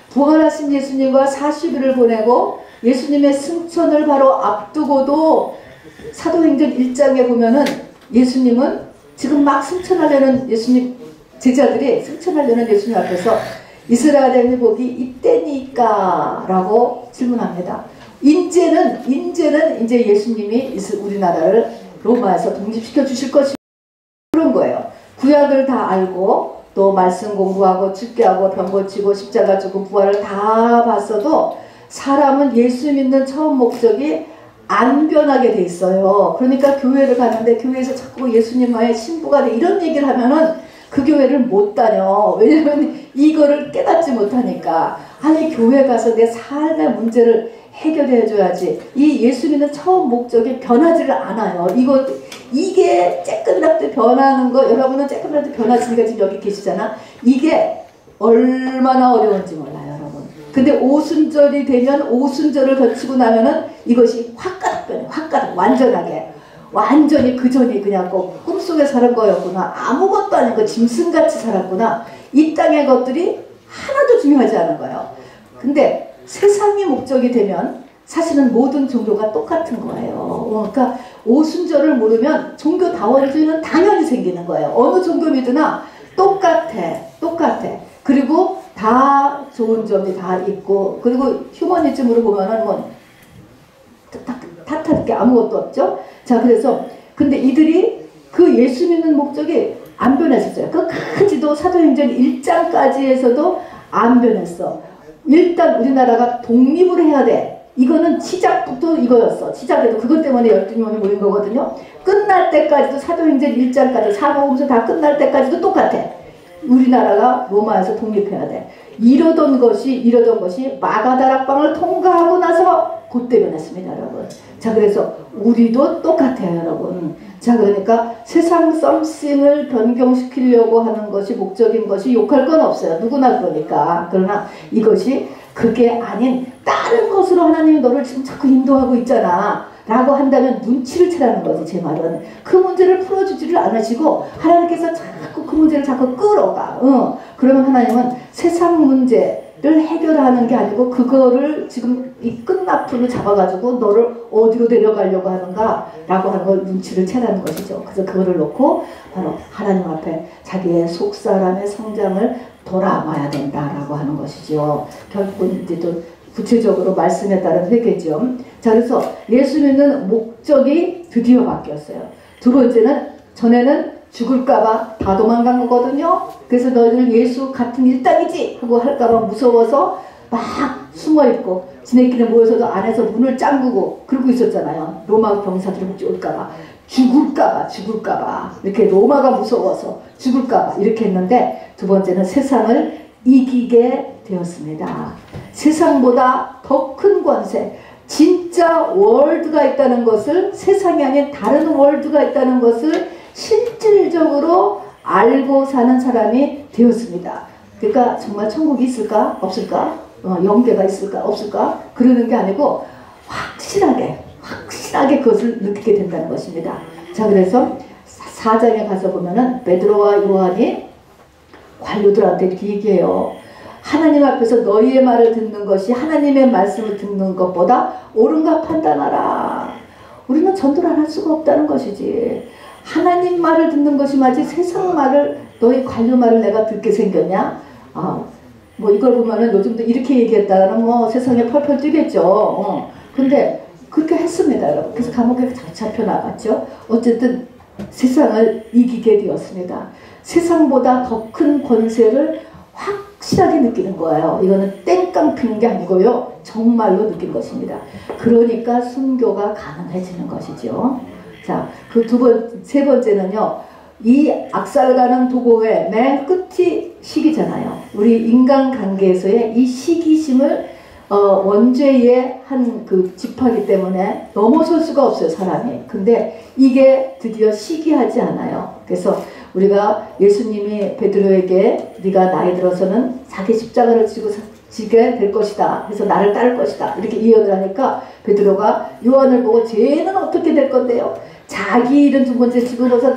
부활하신 예수님과 40일을 보내고 예수님의 승천을 바로 앞두고도 사도행전 1장에 보면은 예수님은 지금 막 승천하려는 예수님 제자들이 승천하려는 예수님 앞에서 이스라엘의 회복이 이때니까 라고 질문합니다. 이제는 이제 예수님이 우리나라를 로마에서 독립시켜 주실 것이 그런 거예요. 구약을 다 알고 또 말씀 공부하고 축제하고 병 고치고 십자가 지고 부활을 다 봤어도 사람은 예수 믿는 처음 목적이 안 변하게 돼 있어요. 그러니까 교회를 가는데 교회에서 자꾸 예수님과의 신부가 돼 이런 얘기를 하면은 그 교회를 못 다녀. 왜냐면 이거를 깨닫지 못하니까. 아니 교회 가서 내 삶의 문제를 해결해 줘야지. 이 예수 믿는 처음 목적이 변하지를 않아요. 이게 조금이라도 변하는 거, 여러분은 조금이라도 변하시니까 지금 여기 계시잖아. 이게 얼마나 어려운지 몰라요, 여러분. 근데 오순절이 되면 오순절을 거치고 나면은 이것이 확가닥 변해. 확가닥 완전하게. 완전히 그 전이 그냥 꿈속에 사는 거였구나. 아무것도 아니고 짐승같이 살았구나. 이 땅의 것들이 하나도 중요하지 않은 거예요. 근데 세상이 목적이 되면 사실은 모든 종교가 똑같은 거예요. 그러니까 오순절을 모르면 종교다원주의는 당연히 생기는 거예요. 어느 종교 믿으나 똑같아. 그리고 다 좋은 점이 다 있고, 그리고 휴머니즘으로 보면은 뭐 탓할 게 아무것도 없죠. 자, 그래서 근데 이들이 그 예수 믿는 목적이 안 변했었어요. 끝까지도 사도행전 1장까지에서도 안 변했어. 일단 우리나라가 독립을 해야 돼. 이거는 시작부터 이거였어. 시작에도 그것 때문에 12명이 모인 거거든요. 끝날 때까지도 사도행전 1장까지 사복음서 다 끝날 때까지도 똑같아. 우리나라가 로마에서 독립해야 돼. 이러던 것이 마가다락방을 통과하고 나서 그때 변했습니다, 여러분. 자, 그래서 우리도 똑같아요, 여러분. 자, 그러니까 세상 썸씽을 변경시키려고 하는 것이 목적인 것이 욕할 건 없어요. 누구나 그러니까. 그러나 이것이 그게 아닌 다른 것으로 하나님이 너를 지금 자꾸 인도하고 있잖아 라고 한다면 눈치를 채라는 거지. 제 말은 그 문제를 풀어주지를 않으시고 하나님께서 자꾸 그 문제를 자꾸 끌어가. 그러면 하나님은 세상 문제를 해결하는 게 아니고 그거를 지금 이 끝나풀로 잡아가지고 너를 어디로 데려가려고 하는가 라고 하는 걸 눈치를 채라는 것이죠. 그래서 그거를 놓고 바로 하나님 앞에 자기의 속사람의 성장을 돌아봐야 된다라고 하는 것이죠. 결국은 이제 또 구체적으로 말씀에 따른 회개죠. 자, 그래서 예수 믿는 목적이 드디어 바뀌었어요. 두 번째는 전에는 죽을까봐 다 도망간 거거든요. 그래서 너희들 예수 같은 일당이지 하고 할까봐 무서워서 막 숨어있고 지네끼리 모여서도 안에서 문을 짱구고 그러고 있었잖아요. 로마 병사들이 올까봐 죽을까봐 이렇게 로마가 무서워서 죽을까봐 이렇게 했는데, 두 번째는 세상을 이기게 되었습니다. 세상보다 더 큰 권세, 진짜 월드가 있다는 것을, 세상이 아닌 다른 월드가 있다는 것을 실질적으로 알고 사는 사람이 되었습니다. 그러니까 정말 천국이 있을까 없을까, 영계가 있을까 없을까 그러는 게 아니고 확실하게 그것을 느끼게 된다는 것입니다. 자, 그래서 4장에 가서 보면은 베드로와 요한이 관료들한테 이렇게 얘기해요. 하나님 앞에서 너희의 말을 듣는 것이 하나님의 말씀을 듣는 것보다 옳은가 판단하라. 우리는 전도를 안 할 수가 없다는 것이지. 하나님 말을 듣는 것이 맞지 세상 말을, 너희 관료 말을 내가 듣게 생겼냐? 뭐 이걸 보면은 요즘도 이렇게 얘기했다가는 뭐 세상에 펄펄 뛰겠죠. 근데 그렇게 했습니다, 여러분. 그래서 감옥에 잡혀나갔죠. 어쨌든 세상을 이기게 되었습니다. 세상보다 더 큰 권세를 확실하게 느끼는 거예요. 이거는 땡깡 피는 게 아니고요. 정말로 느낀 것입니다. 그러니까 순교가 가능해지는 것이죠. 자, 세 번째는요. 이 악살가는 도고의 맨 끝이 시기잖아요. 우리 인간관계에서의 이 시기심을 원죄의 한 그 집하기 때문에 넘어설 수가 없어요, 사람이. 근데 이게 드디어 시기하지 않아요. 그래서 우리가 예수님이 베드로에게 네가 나이 들어서는 자기 십자가를 지게 될 것이다. 그래서 나를 따를 것이다. 이렇게 예언을 하니까 베드로가 요한을 보고 쟤는 어떻게 될 건데요? 자기 일은 두 번째 집어넣어서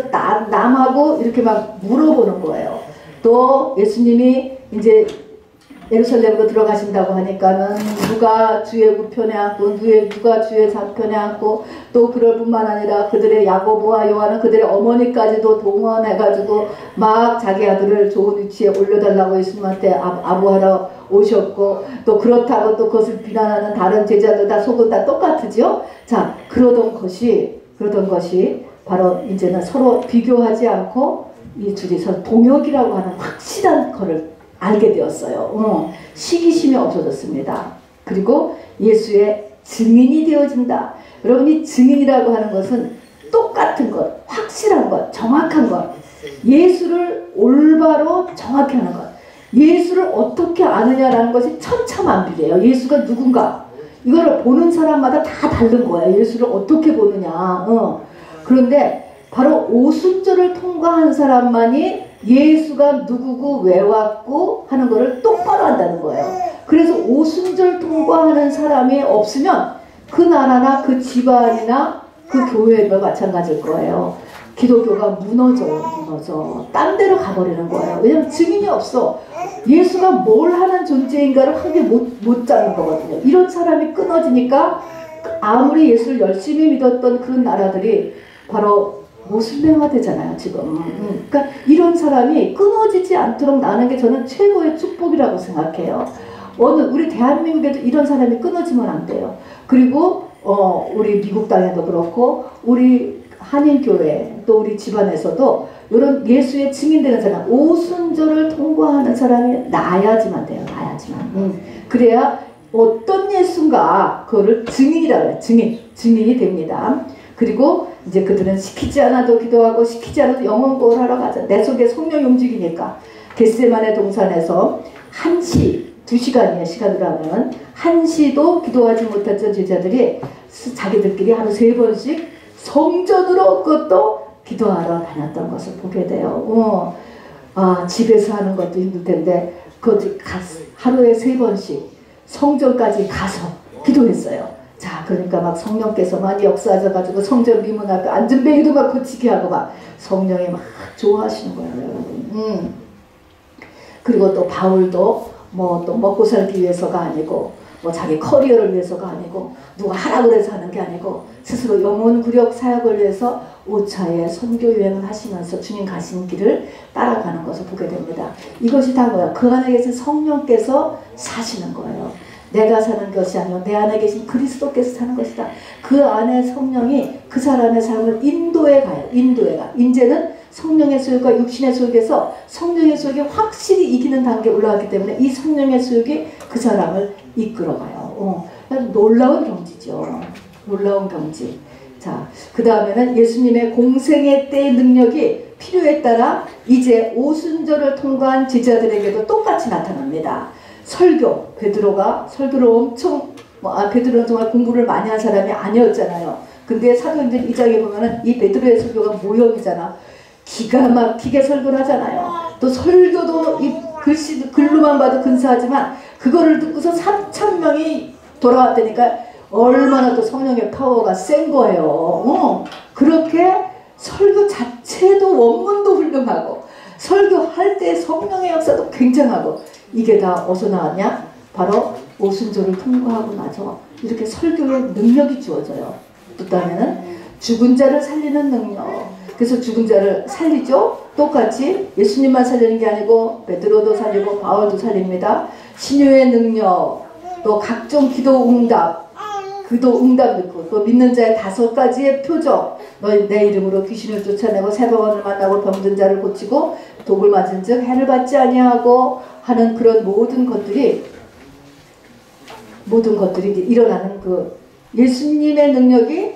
남하고 이렇게 막 물어보는 거예요. 또 예수님이 이제 예루살렘으로 들어가신다고 하니까는 누가 주의 우편에 앉고 누가 주의 좌편에 앉고, 또 그럴 뿐만 아니라 그들의 야고보와 요한은 그들의 어머니까지도 동원해가지고 막 자기 아들을 좋은 위치에 올려달라고 예수님한테 아부하러 오셨고, 또 그렇다고 또 그것을 비난하는 다른 제자들 다 속은 다 똑같으죠. 자, 그러던 것이 바로 이제는 서로 비교하지 않고 이 둘이서 동역이라고 하는 확실한 거를 알게 되었어요. 시기심이 없어졌습니다. 그리고 예수의 증인이 되어진다. 여러분이 증인이라고 하는 것은 똑같은 것, 확실한 것, 정확한 것, 예수를 올바로 정확히 하는 것, 예수를 어떻게 아느냐라는 것이 천차만별이에요. 예수가 누군가 이걸 보는 사람마다 다 다른 거예요. 예수를 어떻게 보느냐. 그런데 바로 오순절을 통과한 사람만이 예수가 누구고 왜 왔고 하는 것을 똑바로 한다는 거예요. 그래서 오순절 통과하는 사람이 없으면 그 나라나 그 집안이나 그 교회가 마찬가지일 거예요. 기독교가 무너져. 딴 데로 가버리는 거예요. 왜냐면 증인이 없어. 예수가 뭘 하는 존재인가를 확인히 못 잡는 거거든요. 이런 사람이 끊어지니까 아무리 예수를 열심히 믿었던 그런 나라들이 바로 모슬렘화 되잖아요, 지금. 그러니까 이런 사람이 끊어지지 않도록 나는 게 저는 최고의 축복이라고 생각해요. 우리 대한민국에도 이런 사람이 끊어지면 안 돼요. 그리고 우리 미국 땅에도 그렇고 우리 한인교회 또 우리 집안에서도 이런 예수의 증인되는 사람, 오순절을 통과하는 사람이 나야지만 돼요. 나야지만. 그래야 어떤 예수인가 그거를 증인이라고 해요. 증인이 됩니다. 그리고 이제 그들은 시키지 않아도 기도하고 시키지 않아도 영혼구원을 하러 가자. 내 속에 성령이 움직이니까 겟세마네 동산에서 1시 2시간이에요. 시간으로 하면 1시도 기도하지 못했던 제자들이 자기들끼리 하루 3번씩 성전으로 그것도 기도하러 다녔던 것을 보게 돼요. 집에서 하는 것도 힘들 텐데 하루에 3번씩 성전까지 가서 기도했어요. 자, 그러니까 막 성령께서 많이 역사하셔가지고 성전 미문 앞에 앉은 뱅이도 막 고치게 하고 막 성령이 막 좋아하시는 거예요, 여러분. 그리고 또 바울도 뭐 또 먹고 살기 위해서가 아니고 뭐 자기 커리어를 위해서가 아니고 누가 하라고 해서 하는 게 아니고 스스로 영혼 구력 사역을 위해서 5차에 선교 여행을 하시면서 주님 가신 길을 따라가는 것을 보게 됩니다. 이것이 다 뭐야? 그 안에 계신 성령께서 사시는 거예요. 내가 사는 것이 아니고 내 안에 계신 그리스도께서 사는 것이다. 그 안에 성령이 그 사람의 삶을 인도해 가요. 이제는 성령의 소욕과 육신의 소욕에서 성령의 소욕이 확실히 이기는 단계에 올라왔기 때문에 이 성령의 소욕이 그 사람을 이끌어가요. 놀라운 경지죠. 놀라운 경지. 자, 그 다음에는 예수님의 공생의 때의 능력이 필요에 따라 이제 오순절을 통과한 제자들에게도 똑같이 나타납니다. 설교, 베드로가 설교를 엄청 베드로는 정말 공부를 많이 한 사람이 아니었잖아요. 근데 사도행전 2장에 보면은 이 베드로의 설교가 모형이잖아. 기가 막히게 설교를 하잖아요. 또 설교도 이 글로만 봐도 근사하지만 그거를 듣고서 3,000명이 돌아왔다니까 얼마나 또 성령의 파워가 센 거예요. 그렇게 설교 자체도 원문도 훌륭하고 설교할 때 성령의 역사도 굉장하고 이게 다 어디서 나왔냐? 바로 오순절을 통과하고 나서 이렇게 설교의 능력이 주어져요. 또 다음에는 죽은 자를 살리는 능력. 그래서 죽은 자를 살리죠. 똑같이 예수님만 살리는 게 아니고 베드로도 살리고 바울도 살립니다. 신유의 능력, 또 각종 기도 응답 듣고 또 믿는 자의 5가지의 표적. 너희 내 이름으로 귀신을 쫓아내고 새벽원을 만나고 병든 자를 고치고 독을 맞은 즉 해를 받지 아니하고 하는 그런 모든 것들이 일어나는 그 예수님의 능력이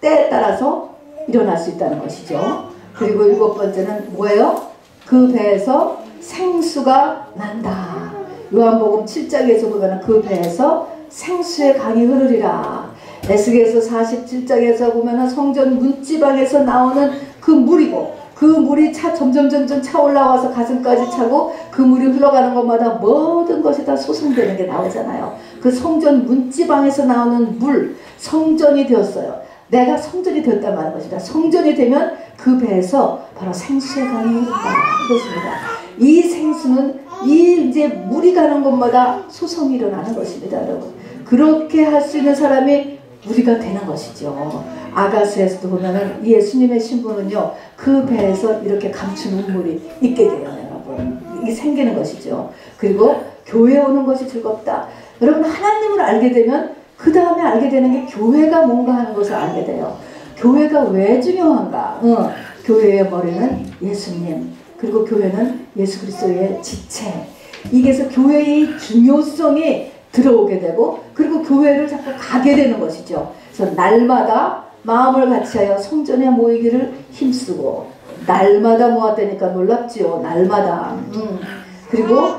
때에 따라서 일어날 수 있다는 것이죠. 그리고 7번째는 뭐예요? 그 배에서 생수가 난다. 요한복음 7장에서 보면 그 배에서 생수의 강이 흐르리라. 에스겔서 47장에서 보면 성전 문지방에서 나오는 그 물이고 그 물이 점점 차 올라와서 가슴까지 차고 그 물이 흘러가는 것마다 모든 것이 다 소성되는 게 나오잖아요. 그 성전 문지방에서 나오는 물, 성전이 되었어요. 내가 성전이 되었단 말인 것이다. 성전이 되면 그 배에서 바로 생수의 강이 흐른다. 이것입니다. 이 생수는 이제 물이 가는 곳마다 소성이 일어나는 것입니다, 여러분. 그렇게 할 수 있는 사람이 우리가 되는 것이죠. 아가스에서도 보면은 예수님의 신부는요, 그 배에서 이렇게 감춘 눈물이 있게 돼요, 여러분. 이게 생기는 것이죠. 그리고 교회에 오는 것이 즐겁다. 여러분, 하나님을 알게 되면 그 다음에 알게 되는 게 교회가 뭔가 하는 것을 알게 돼요. 교회가 왜 중요한가? 교회의 머리는 예수님, 그리고 교회는 예수 그리스도의 지체. 이게서 교회의 중요성이 들어오게 되고, 그리고 교회를 자꾸 가게 되는 것이죠. 그래서 날마다 마음을 같이하여 성전에 모이기를 힘쓰고, 날마다 모았다니까 놀랍지요. 날마다. 그리고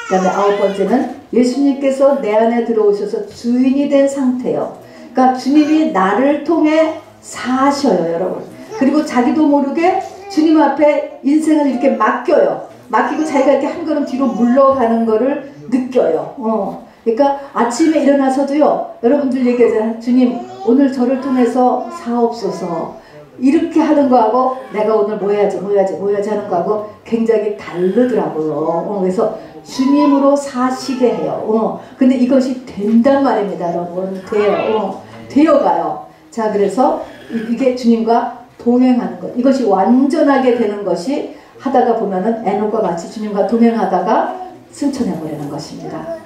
그다음에 9번째는 예수님께서 내 안에 들어오셔서 주인이 된 상태요. 그러니까 주님이 나를 통해 사셔요, 여러분. 그리고 자기도 모르게 주님 앞에 인생을 이렇게 맡겨요. 맡기고 자기가 이렇게 한 걸음 뒤로 물러가는 거를 느껴요. 그러니까 아침에 일어나서도요, 여러분들 얘기하잖아요. 주님, 오늘 저를 통해서 사옵소서. 이렇게 하는 거하고 내가 오늘 뭐 해야지 하는 거하고 굉장히 다르더라고요. 그래서 주님으로 사시게 해요. 근데 이것이 된단 말입니다, 여러분. 돼요. 되어가요. 자, 그래서 이게 주님과 동행하는 것. 이것이 완전하게 되는 것이 하다가 보면은 에녹과 같이 주님과 동행하다가 승천해버리는 것입니다.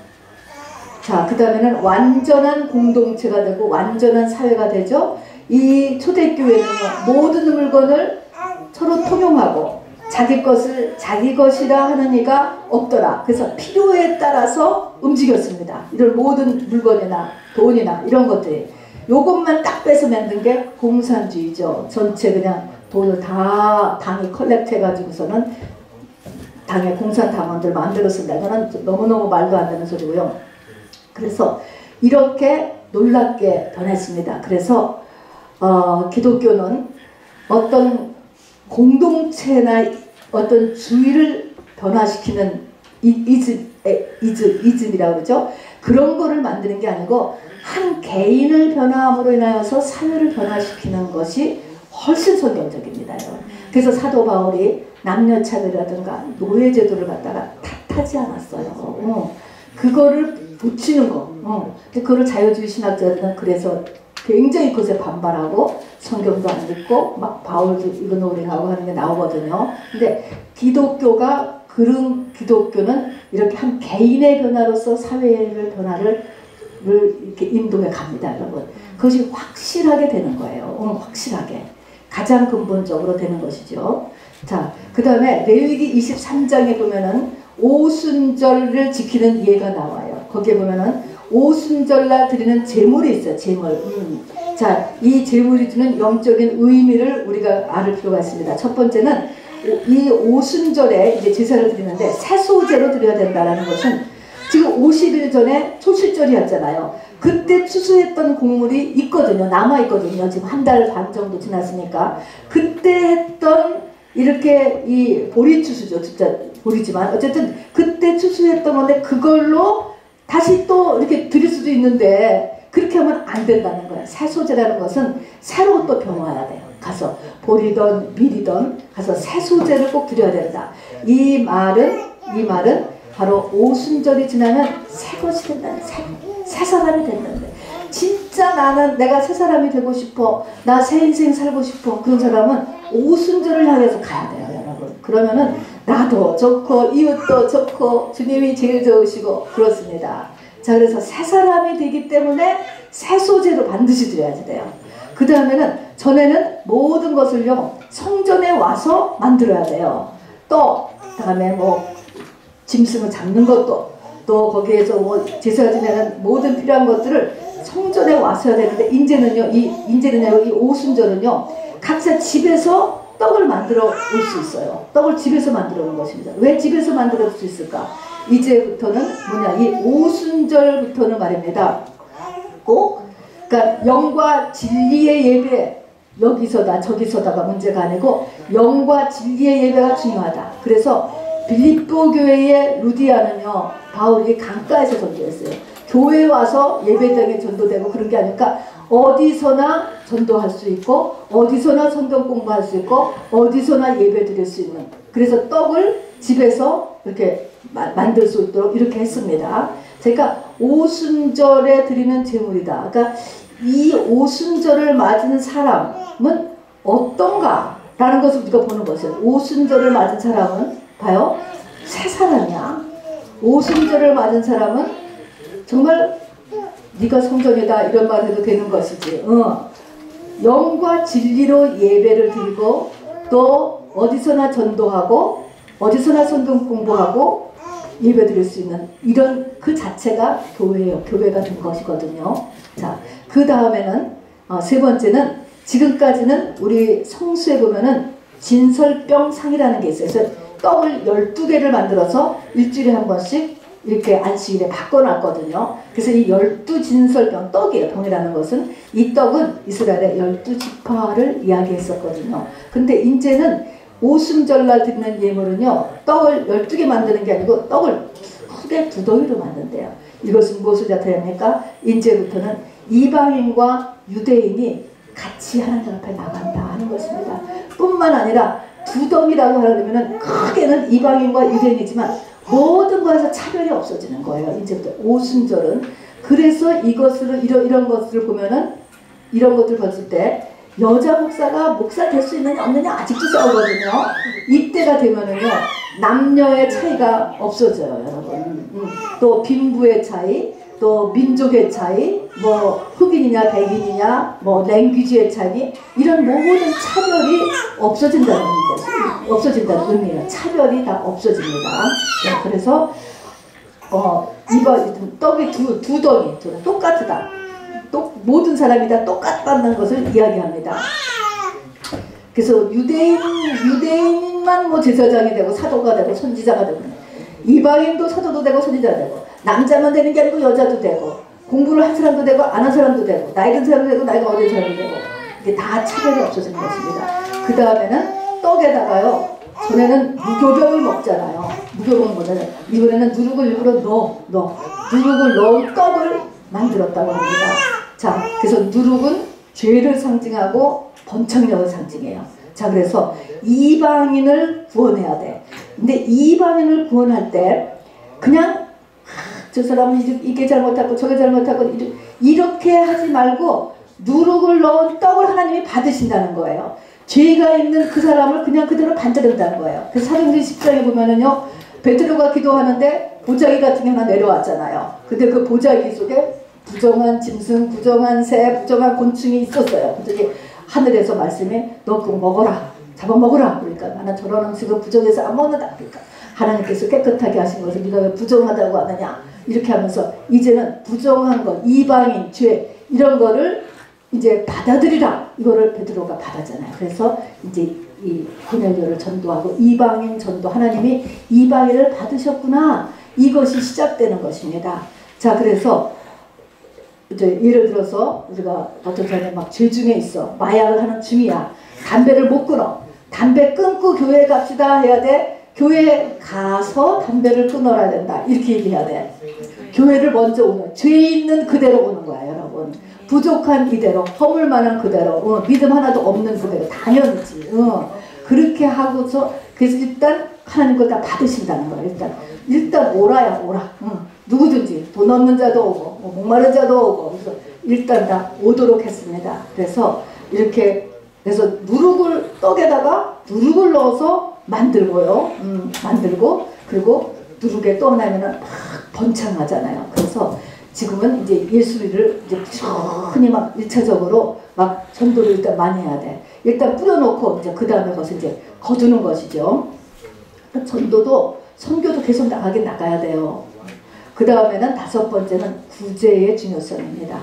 자, 그 다음에는 완전한 공동체가 되고 완전한 사회가 되죠. 이 초대교회는요, 모든 물건을 서로 통용하고 자기 것을 자기 것이라 하는 이가 없더라. 그래서 필요에 따라서 움직였습니다. 이런 모든 물건이나 돈이나 이런 것들이. 요것만 딱 빼서 만든 게 공산주의죠. 전체 그냥 돈을 다 당이 컬렉트 해가지고서는 당의 공산당원들 만들어 쓴다. 이거는 너무너무 말도 안 되는 소리고요. 그래서 이렇게 놀랍게 변했습니다. 그래서 기독교는 어떤 공동체나 어떤 주의를 변화시키는 이즘이라고 그러죠. 그런 거를 만드는 게 아니고 한 개인을 변화함으로 인하여서 사회를 변화시키는 것이 훨씬 성경적입니다. 그래서 사도 바울이 남녀차별이라든가 노예제도를 갖다가 탓하지 않았어요. 그거를 붙이는 거. 그거를 자유주의 신학자들은 그래서 굉장히 그것에 반발하고 성경도 안 읽고 막 바울도 이그노링하고 하는 게 나오거든요. 근데 기독교가 그런 기독교는 이렇게 한 개인의 변화로서 사회의 변화를 이렇게 인도해 갑니다, 여러분. 그것이 확실하게 되는 거예요. 확실하게. 가장 근본적으로 되는 것이죠. 자, 그 다음에 레위기 23장에 보면은 오순절을 지키는 예가 나와요. 거기에 보면은 오순절날 드리는 제물이 있어요. 제물. 자, 이 제물이 주는 영적인 의미를 우리가 알 필요가 있습니다. 첫 번째는 이 오순절에 이제 제사를 드리는데 새소제로 드려야 된다라는 것은 지금 50일 전에 초실절이었잖아요. 그때 추수했던 곡물이 있거든요. 남아있거든요. 지금 한 달 반 정도 지났으니까. 그때 했던 이렇게 이 보리추수죠. 진짜 보리지만 어쨌든 그때 추수했던 건데 그걸로 다시 또 이렇게 드릴 수도 있는데 그렇게 하면 안 된다는 거예요. 새소제라는 것은 새로 또 변화해야 돼요. 가서 보리던 밀이던 가서 새소제를 꼭 드려야 된다. 이 말은 바로 오순절이 지나면 새 것이 된다는 새 사람이 된다는데 진짜 나는 내가 새 사람이 되고 싶어. 나 새 인생 살고 싶어. 그런 사람은 오순절을 향해서 가야 돼요, 여러분. 그러면은 나도 좋고 이웃도 좋고 주님이 제일 좋으시고 그렇습니다. 자, 그래서 새 사람이 되기 때문에 새 소재로 반드시 드려야 돼요. 그 다음에는 전에는 모든 것을요 성전에 와서 만들어야 돼요. 또 다음에 뭐 짐승을 잡는 것도 또 거기에서 뭐 제사 지내는 모든 필요한 것들을 성전에 와서 해야 되는데 이제는요 이 오순절은요 각자 집에서 떡을 만들어 올 수 있어요. 떡을 집에서 만들어 오는 것입니다. 왜 집에서 만들어 올 수 있을까? 이제부터는 뭐냐, 이 오순절부터는 말입니다. 꼭 그러니까 영과 진리의 예배, 여기서다 저기서다가 문제가 아니고 영과 진리의 예배가 중요하다. 그래서 빌립보 교회의 루디아는요 바울이 강가에서 전도했어요. 교회에 와서 예배당에 전도되고 그런 게 아니니까 어디서나 전도할 수 있고 어디서나 성경 공부할 수 있고 어디서나 예배 드릴 수 있는, 그래서 떡을 집에서 이렇게 만들 수 있도록 이렇게 했습니다. 제가 오순절에 드리는 제물이다. 그러니까 이 오순절을 맞은 사람은 어떤가 라는 것을 우리가 보는 것이에요. 오순절을 맞은 사람은 봐요, 새 사람이야. 오순절을 맞은 사람은 정말 네가 성전이다 이런 말 해도 되는 것이지. 영과 진리로 예배를 드리고 또 어디서나 전도하고 어디서나 성경 공부하고 예배드릴 수 있는 이런 그 자체가 교회예요. 교회가 된 것이거든요. 자, 그 다음에는 세 번째는 지금까지는 우리 성수에 보면은 진설병상이라는 게 있어요. 그래서 떡을 12개를 만들어서 일주일에 한 번씩 이렇게 안식일에 바꿔놨거든요. 그래서 이 12진설병, 떡이에요. 병이라는 것은 이 떡은 이스라엘의 12지파를 이야기했었거든요. 근데 이제는 오순절날 드리는 예물은요, 떡을 12개 만드는 게 아니고 떡을 크게 2덩이로 만든대요. 이것은 무엇을 나타냅니까? 이제부터는 이방인과 유대인이 같이 하나님 앞에 나간다 하는 것입니다. 뿐만 아니라 2덩이라고 하려면 크게는 이방인과 유대인이지만 모든 것에서 차별이 없어지는 거예요. 이제부터 오순절은. 그래서 이것을 이런 것을 보면은 이런 것들 봤을 때 여자 목사가 목사 될 수 있느냐 없느냐 아직도 싸우거든요. 이때가 되면은요 남녀의 차이가 없어져요, 여러분. 또 빈부의 차이, 또 민족의 차이, 뭐 흑인이냐 백인이냐, 뭐 랭귀지의 차이, 이런 모든 차별이 없어진다는 것이 없어진다는 의미예요. 차별이 다 없어집니다. 네, 그래서 이거 떡이 두 덩이 똑같다. 모든 사람이 다 똑같다는 것을 이야기합니다. 그래서 유대인만 뭐 제사장이 되고 사도가 되고 선지자가 되고, 이방인도 사도도 되고 선지자가 되고, 남자만 되는 게 아니고 여자도 되고, 공부를 한 사람도 되고 안 한 사람도 되고, 나이 든 사람도 되고 나이가 어린 사람도 되고, 이게 다 차별이 없어지는 것입니다. 그 다음에는 떡에다가요, 전에는 무교병을 먹잖아요. 무교병보다는 이번에는 누룩을 일부러 누룩을 넣은 떡을 만들었다고 합니다. 자, 그래서 누룩은 죄를 상징하고 번창력을 상징해요. 자, 그래서 이방인을 구원해야 돼. 근데 이방인을 구원할 때 그냥 저 사람은 이게 잘못하고 저게 잘못하고 이렇게 하지 말고 누룩을 넣은 떡을 하나님이 받으신다는 거예요. 죄가 있는 그 사람을 그냥 그대로 받들인다는 거예요. 그래서 사도행전 10장에 보면은요, 베드로가 기도하는데 보자기 같은 게 하나 내려왔잖아요. 근데 그 보자기 속에 부정한 짐승, 부정한 새, 부정한 곤충이 있었어요. 그랬더니 하늘에서 말씀이 너 그거 먹어라, 잡아먹어라. 그러니까 나는 저런 음식을 부정해서 안 먹는다. 그러니까 하나님께서 깨끗하게 하신 것을 네가 왜 부정하다고 하느냐, 이렇게 하면서 이제는 부정한 것, 이방인, 죄, 이런 거를 이제 받아들이라, 이거를 베드로가 받았잖아요. 그래서 이제 이 고넬료를 전도하고 이방인 전도, 하나님이 이방인을 받으셨구나, 이것이 시작되는 것입니다. 자, 그래서 이제 예를 들어서 우리가 어떤 사람이 막 죄 중에 있어, 마약을 하는 중이야, 담배를 못 끊어, 담배 끊고 교회 갑시다 해야 돼? 교회에 가서 담배를 끊어야 된다, 이렇게 얘기해야 돼. 교회를 먼저 오는, 죄 있는 그대로 오는 거야, 여러분. 부족한 이대로, 허물 많은 그대로, 믿음 하나도 없는 그대로, 당연히지. 그렇게 하고서, 그래서 일단 하나님 걸 다 받으신다는 거야. 일단 오라야, 오라. 누구든지 돈 없는 자도 오고, 뭐 목마른 자도 오고, 그래서 일단 다 오도록 했습니다. 그래서 이렇게, 그래서 누룩을, 떡에다가 누룩을 넣어서 만들고요. 만들고, 그리고 누룩에 또 하나면은 막 번창하잖아요. 그래서 지금은 이제 예수를 이제 흔히 막 1차적으로 막 전도를 일단 많이 해야 돼. 일단 뿌려놓고 이제 그 다음에 것을 이제 거두는 것이죠. 전도도, 선교도 계속 나가야 돼요. 그 다음에는 5번째는 구제의 중요성입니다.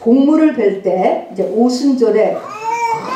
곡물을 벨 때 이제 오순절에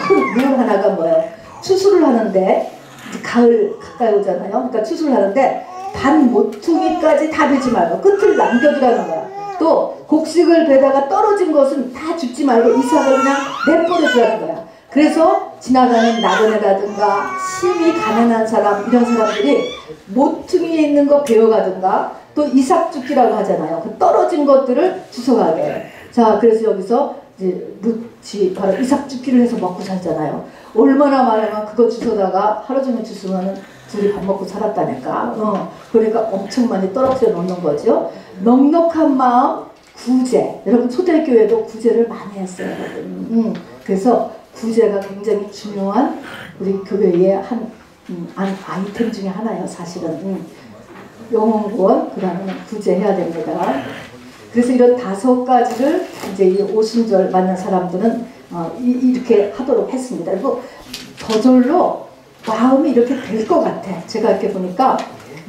큰 물 하나가 뭐예요? 추수를 하는데 이제 가을 가까이 오잖아요. 그러니까 추수를 하는데 반 모퉁이까지 다 베지 말고 끝을 남겨두라는 거야. 또 곡식을 베다가 떨어진 것은 다 줍지 말고 이삭을 그냥 내버려두라는 거야. 그래서 지나가는 나그네라든가 심히 가난한 사람, 이런 사람들이 모퉁이에 있는 거 베어가든가, 또 이삭 줍기라고 하잖아요. 그 떨어진 것들을 주워가게. 자, 그래서 여기서 이제 룻이 바로 이삭 줍기를 해서 먹고 살잖아요. 얼마나 많으면 그거 주워다가 하루 종일 주스면은 둘이 밥 먹고 살았다니까. 그러니까 엄청 많이 떨어뜨려 놓는 거죠. 넉넉한 마음, 구제. 여러분 초대교회도 구제를 많이 했어요, 여러분. 그래서 구제가 굉장히 중요한 우리 교회의 한 아이템 중에 하나예요, 사실은. 영혼구원, 그 다음에 구제해야 됩니다. 그래서 이런 5가지를 이제 이 오순절 맞는 사람들은 이렇게 하도록 했습니다. 그리고 저절로 마음이 이렇게 될 것 같아. 제가 이렇게 보니까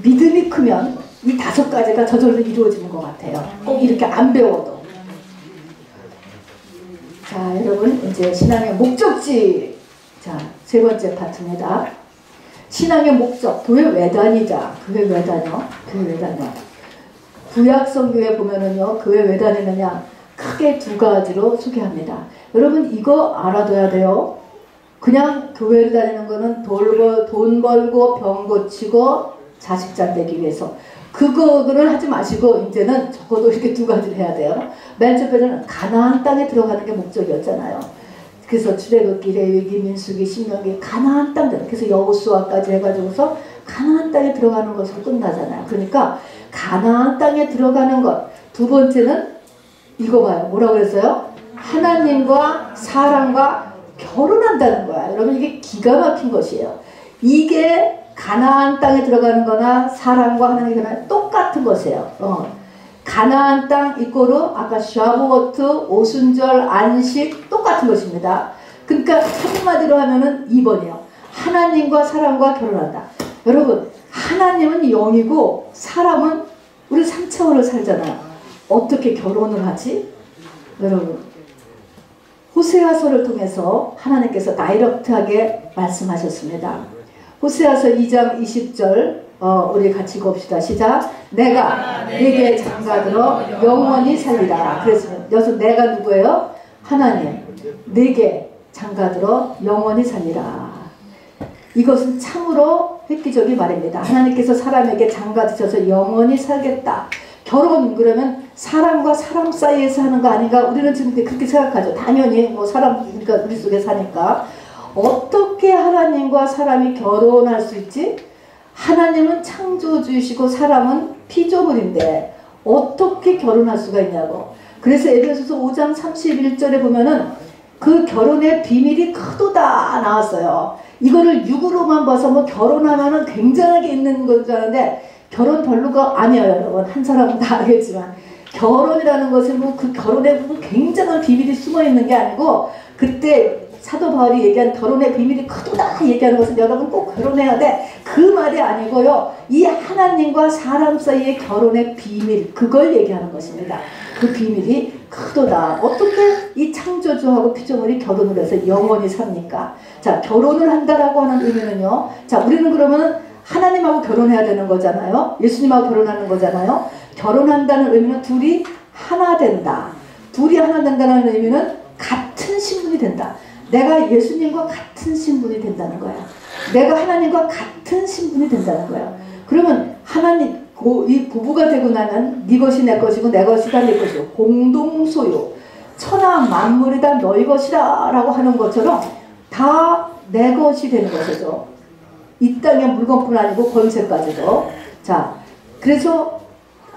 믿음이 크면 이 5가지가 저절로 이루어지는 것 같아요. 꼭 이렇게 안 배워도. 자, 여러분 이제 신앙의 목적지. 자, 3번째 파트입니다. 신앙의 목적. 교회 왜 다니자. 교회 왜 다녀? 교회 왜 다녀? 구약성경에 보면은요, 교회 왜 다니느냐? 크게 2가지로 소개합니다. 여러분 이거 알아둬야 돼요. 그냥 교회를 다니는 거는 돈 벌고 병 고치고 자식 잘 되기 위해서. 그거를 하지 마시고 이제는 적어도 이렇게 2가지를 해야 돼요. 맨 처음에는 가나안 땅에 들어가는 게 목적이었잖아요. 그래서 출애굽기, 레위기, 민수기, 신명기 가나안 땅. 그래서 여호수아까지 해가지고서 가나안 땅에 들어가는 것으로 끝나잖아요. 그러니까 가나안 땅에 들어가는 것. 2번째는 이거 봐요. 뭐라고 그랬어요? 하나님과 사람과 결혼한다는 거야. 여러분 이게 기가 막힌 것이에요. 이게 가나안 땅에 들어가는 거나 사람과 하나님의 결혼 똑같은 것이에요. 가나안 땅 이꼬르 아까 샤부오트, 오순절, 안식 똑같은 것입니다. 그러니까 한마디로 하면은 2번이에요. 하나님과 사람과 결혼한다. 여러분 하나님은 영이고 사람은 우리 3차원을 살잖아요. 어떻게 결혼을 하지? 여러분 호세아서를 통해서 하나님께서 다이렉트하게 말씀하셨습니다. 호세아서 2장 20절 우리 같이 봅시다. 시작. 내가 네게 장가들어 영원히 살리라. 그래서 내가 누구예요? 하나님. 네게 장가들어 영원히 살리라. 이것은 참으로 획기적인 말입니다. 하나님께서 사람에게 장가드셔서 영원히 살겠다. 결혼 그러면 사람과 사람 사이에서 하는 거 아닌가? 우리는 지금 그렇게 생각하죠. 당연히 뭐 사람 그러니까 우리 속에 사니까. 어떻게 하나님과 사람이 결혼할 수 있지? 하나님은 창조주이시고 사람은 피조물인데 어떻게 결혼할 수가 있냐고. 그래서 에베소서 5장 31절에 보면은 그 결혼의 비밀이 크도다 나왔어요. 이거를 육으로만 봐서 뭐 결혼하면은 굉장하게 있는 건 줄 아는데 결혼 별로가 아니에요, 여러분. 한 사람은 다 알겠지만 결혼이라는 것은 뭐 그 결혼에 굉장한 비밀이 숨어 있는 게 아니고 그때 사도 바울이 얘기한 결혼의 비밀이 크도다 얘기하는 것은 여러분 꼭 결혼해야 돼. 그 말이 아니고요. 이 하나님과 사람 사이의 결혼의 비밀 그걸 얘기하는 것입니다. 그 비밀이 크도다. 어떻게 이 창조주하고 피조물이 결혼을 해서 영원히 삽니까? 자, 결혼을 한다라고 하는 의미는요. 자, 우리는 그러면 하나님하고 결혼해야 되는 거잖아요. 예수님하고 결혼하는 거잖아요. 결혼한다는 의미는 둘이 하나 된다. 둘이 하나 된다는 의미는 같은 신분이 된다. 내가 예수님과 같은 신분이 된다는 거야. 내가 하나님과 같은 신분이 된다는 거야. 그러면 하나님 이 부부가 되고 나면 네 것이 내 것이고 내 것이 다 내 것이고 공동 소유 천하 만물이 다 너희 것이다 라고 하는 것처럼 다 내 것이 되는 것이죠. 이 땅의 물건뿐 아니고 권세까지도. 자, 그래서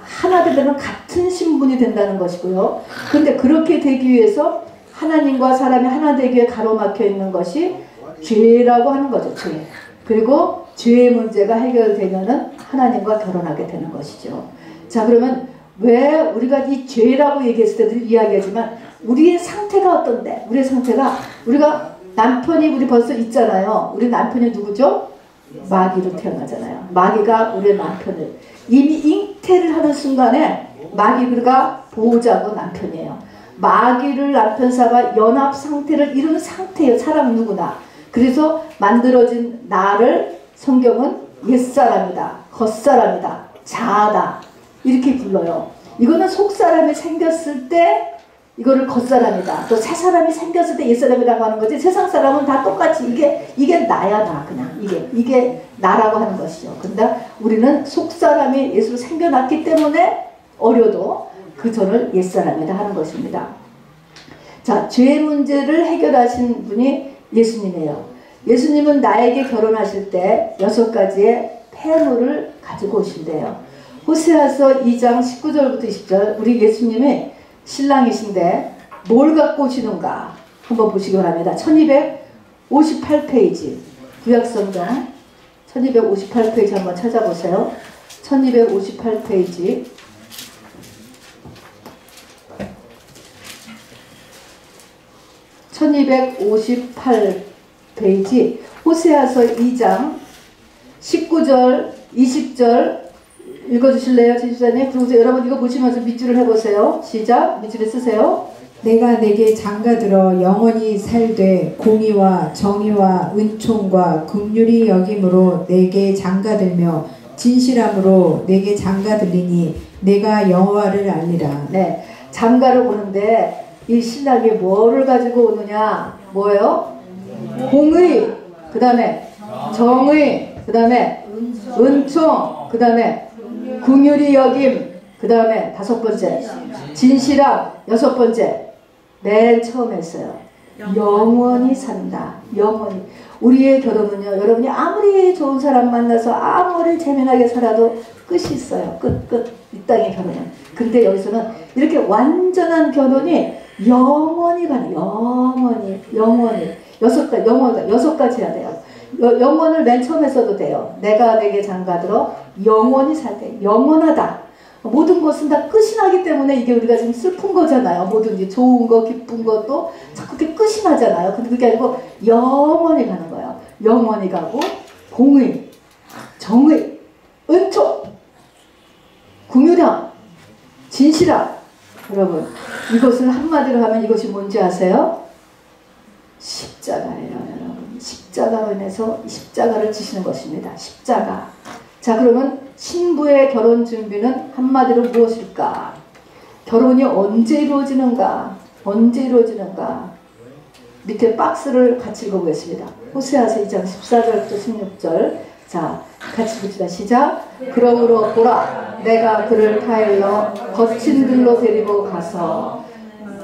하나 되면 같은 신분이 된다는 것이고요. 그런데 그렇게 되기 위해서 하나님과 사람이 하나 되기 위해 가로막혀 있는 것이 죄라고 하는 거죠. 죄. 그리고 죄의 문제가 해결되면은 하나님과 결혼하게 되는 것이죠. 자, 그러면 왜 우리가 이 죄라고 얘기했을 때도 이야기하지만 우리의 상태가 어떤데? 우리의 상태가 우리가 남편이 우리 벌써 있잖아요. 우리 남편이 누구죠? 마귀로 태어나잖아요. 마귀가 우리의 남편을 이미 잉태를 하는 순간에 마귀가 보호자고 남편이에요. 마귀를 남편 삼아 연합 상태를 이루는 상태예요. 사람 누구나. 그래서 만들어진 나를 성경은 옛사람이다. 겉사람이다. 자아다. 이렇게 불러요. 이거는 속사람이 생겼을 때 이거를 겉사람이다. 또 새사람이 생겼을 때 옛사람이라고 하는 거지. 세상 사람은 다 똑같이 이게 나야 나 그냥. 이게 나라고 하는 것이죠. 근데 우리는 속사람이 예수로 생겨났기 때문에 어려도 그 전을 옛사람이다 하는 것입니다. 자, 죄 문제를 해결하신 분이 예수님이에요. 예수님은 나에게 결혼하실 때 6가지의 폐물을 가지고 오신대요. 호세아서 2장 19절부터 20절 우리 예수님이 신랑이신데 뭘 갖고 오시는가 한번 보시기 바랍니다. 1258페이지 구약성경 1258페이지 한번 찾아보세요. 1258페이지 1258페이지 호세아서 2장 19절 20절 읽어주실래요, 지주사님? 그리고 여러분 이거 보시면서 밑줄을 해보세요. 시작. 밑줄에 쓰세요. 내가 내게 장가들어 영원히 살되 공의와 정의와 은총과 긍휼히 여김으로 내게 장가들며 진실함으로 내게 장가들리니 내가 여호와를 알리라. 네, 장가를 오는데 이 신랑이 뭐를 가지고 오느냐? 뭐예요? 공의, 그 다음에 정의, 그 다음에 은총, 그 다음에 긍휼히 여김, 그 다음에 5번째 진실함, 6번째 맨 처음에 했어요. 영원히 산다. 영원히. 우리의 결혼은요, 여러분이 아무리 좋은 사람 만나서 아무리 재미나게 살아도 끝이 있어요. 끝. 이 땅의 결혼은. 근데 여기서는 이렇게 완전한 결혼이 영원히 가는, 영원히. 6가지 해야 돼요. 영원을 맨 처음에 써도 돼요. 내가 내게 장가들어 영원히 살되, 영원하다. 모든 것은 다 끝이 나기 때문에 이게 우리가 지금 슬픈 거잖아요. 뭐든지 좋은 거, 기쁜 것도 자꾸 그게 끝이 나잖아요. 근데 그게 아니고 영원히 가는 거예요. 영원히 가고 공의, 정의, 은총, 긍휼함, 진실함. 여러분, 이것을 한마디로 하면 이것이 뭔지 아세요? 십자가예요, 여러분. 십자가로 인해서 십자가를 지시는 것입니다. 십자가. 자, 그러면 신부의 결혼 준비는 한마디로 무엇일까? 결혼이 언제 이루어지는가? 밑에 박스를 같이 읽어보겠습니다. 호세아서 2장 14절부터 16절. 자, 같이 봅시다. 시작. 그러므로 보라, 내가 그를 타일러 거친 들로 데리고 가서,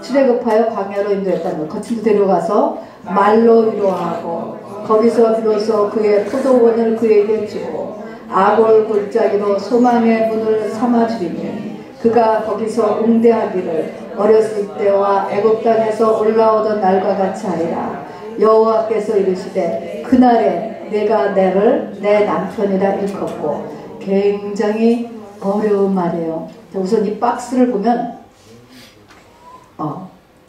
출애굽하여 광야로 인도했다는 것. 거친 들 데려가서 말로 위로하고 거기서 비로소 그의 포도원을 그에게 주고 아골 골짜기로 소망의 문을 삼아주리니 그가 거기서 응대하기를 어렸을 때와 애굽 땅에서 올라오던 날과 같이 하리라. 여호와께서 이르시되 그날에 내가 너를 내 남편이라 일컫고. 굉장히 어려운 말이에요. 우선 이 박스를 보면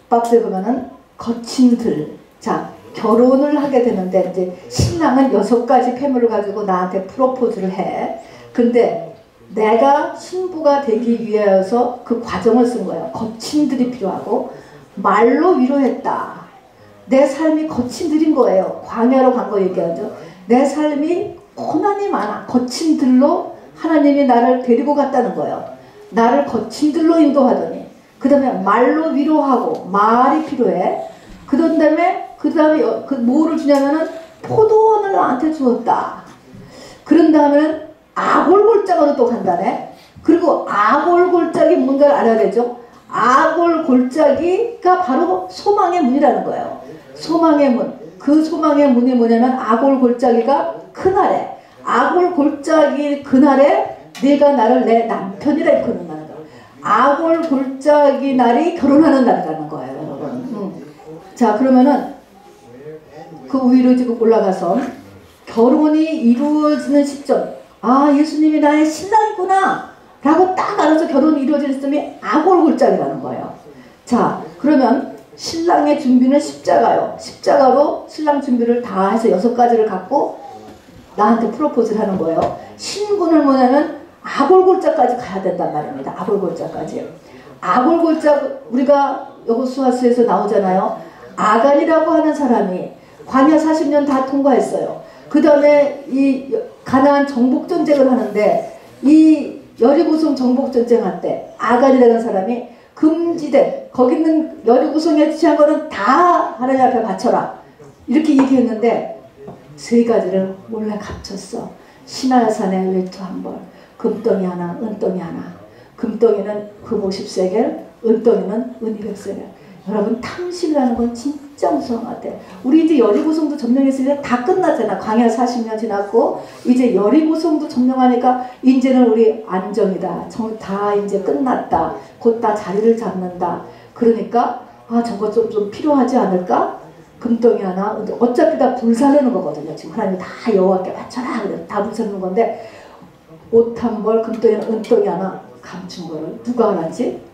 박스에 보면은 거친 들. 자, 결혼을 하게 되는데 이제 신랑은 6가지 폐물을 가지고 나한테 프로포즈를 해. 근데 내가 신부가 되기 위하여서 그 과정을 쓴 거예요. 거친 들이 필요하고 말로 위로했다. 내 삶이 거친 들인 거예요. 광야로 간 거 얘기하죠. 내 삶이 고난이 많아. 거친 들로 하나님이 나를 데리고 갔다는 거예요. 나를 거친 들로 인도하더니 그 다음에 말로 위로하고 말이 필요해. 그 다음에 그 뭐를 주냐면은 포도원을 나한테 주었다. 그런 다음에는 아골골짜기로 또 간다네. 그리고 아골골짜기 뭔가를 알아야 되죠. 아골골짜기가 바로 소망의 문이라는 거예요. 소망의 문. 그 소망의 문이 뭐냐면 아골골짜기가 그날에, 아골골짜기 그날에 네가 나를 내 남편이라 일컫는 거예요. 아골골짜기 날이 결혼하는 날이라는 거예요, 여러분. 자, 그러면은 그 위로 지금 올라가서 결혼이 이루어지는 시점, 아, 예수님이 나의 신랑이구나 라고 딱 알아서 결혼이 이루어지는 시점이 아골골짜기라는 거예요. 자, 그러면 신랑의 준비는 십자가요. 십자가로 신랑 준비를 다 해서 6가지를 갖고 나한테 프로포즈를 하는 거예요. 신부는 뭐냐면 아골골짜까지 가야 된단 말입니다. 아골골짜까지. 아골골짜, 우리가 여호수아서에서 나오잖아요. 아간이라고 하는 사람이 광야 40년 다 통과했어요. 그 다음에 이 가나안 정복전쟁을 하는데 이 여리고성 정복전쟁 때 아간이라는 사람이 금지된, 거기 있는 여리고성에 취한 거는 다 하나님 앞에 바쳐라 이렇게 얘기했는데 3가지를 몰래 감췄어. 시나야산에 외투 1벌, 금덩이 하나, 은덩이 하나. 금덩이는 금 50세겔, 은덩이는 은 200세겔. 여러분, 탐심이라는 건 진짜 무서운 것 같아요. 우리 이제 여리고성도 점령했으니까 다 끝났잖아. 광야 40년 지났고 이제 여리고성도 점령하니까 이제는 우리 안정이다. 다 이제 끝났다. 곧 다 자리를 잡는다. 그러니까 아, 저거 좀 필요하지 않을까? 금덩이 하나. 어차피 다 불사르는 거거든요. 지금 하나님이 다 여호와께 바쳐라 그래. 다 불사르는 건데 옷 1벌, 금덩이는 은덩이 하나 감춘 거를 누가 알았지?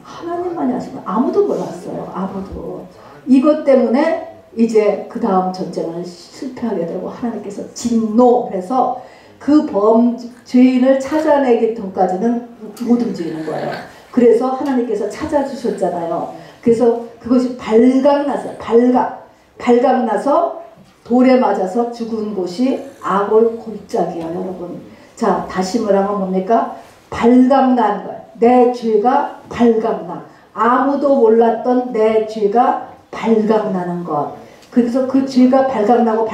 하나님만이 하신 거예요. 아무도 몰랐어요. 아무도. 이것 때문에 이제 그 다음 전쟁을 실패하게 되고 하나님께서 진노해서 그 죄인을 찾아내기 전까지는 못 움직이는 거예요. 그래서 하나님께서 찾아주셨잖아요. 그래서 그것이 발각났어요. 발각나서 돌에 맞아서 죽은 곳이 아골 골짜기예요, 여러분. 자, 다시 뭐라면 뭡니까? 발각난 거예요. 내 죄가 발각나. 아무도 몰랐던 내 죄가 발각나는 것. 그래서 그 죄가 발각나고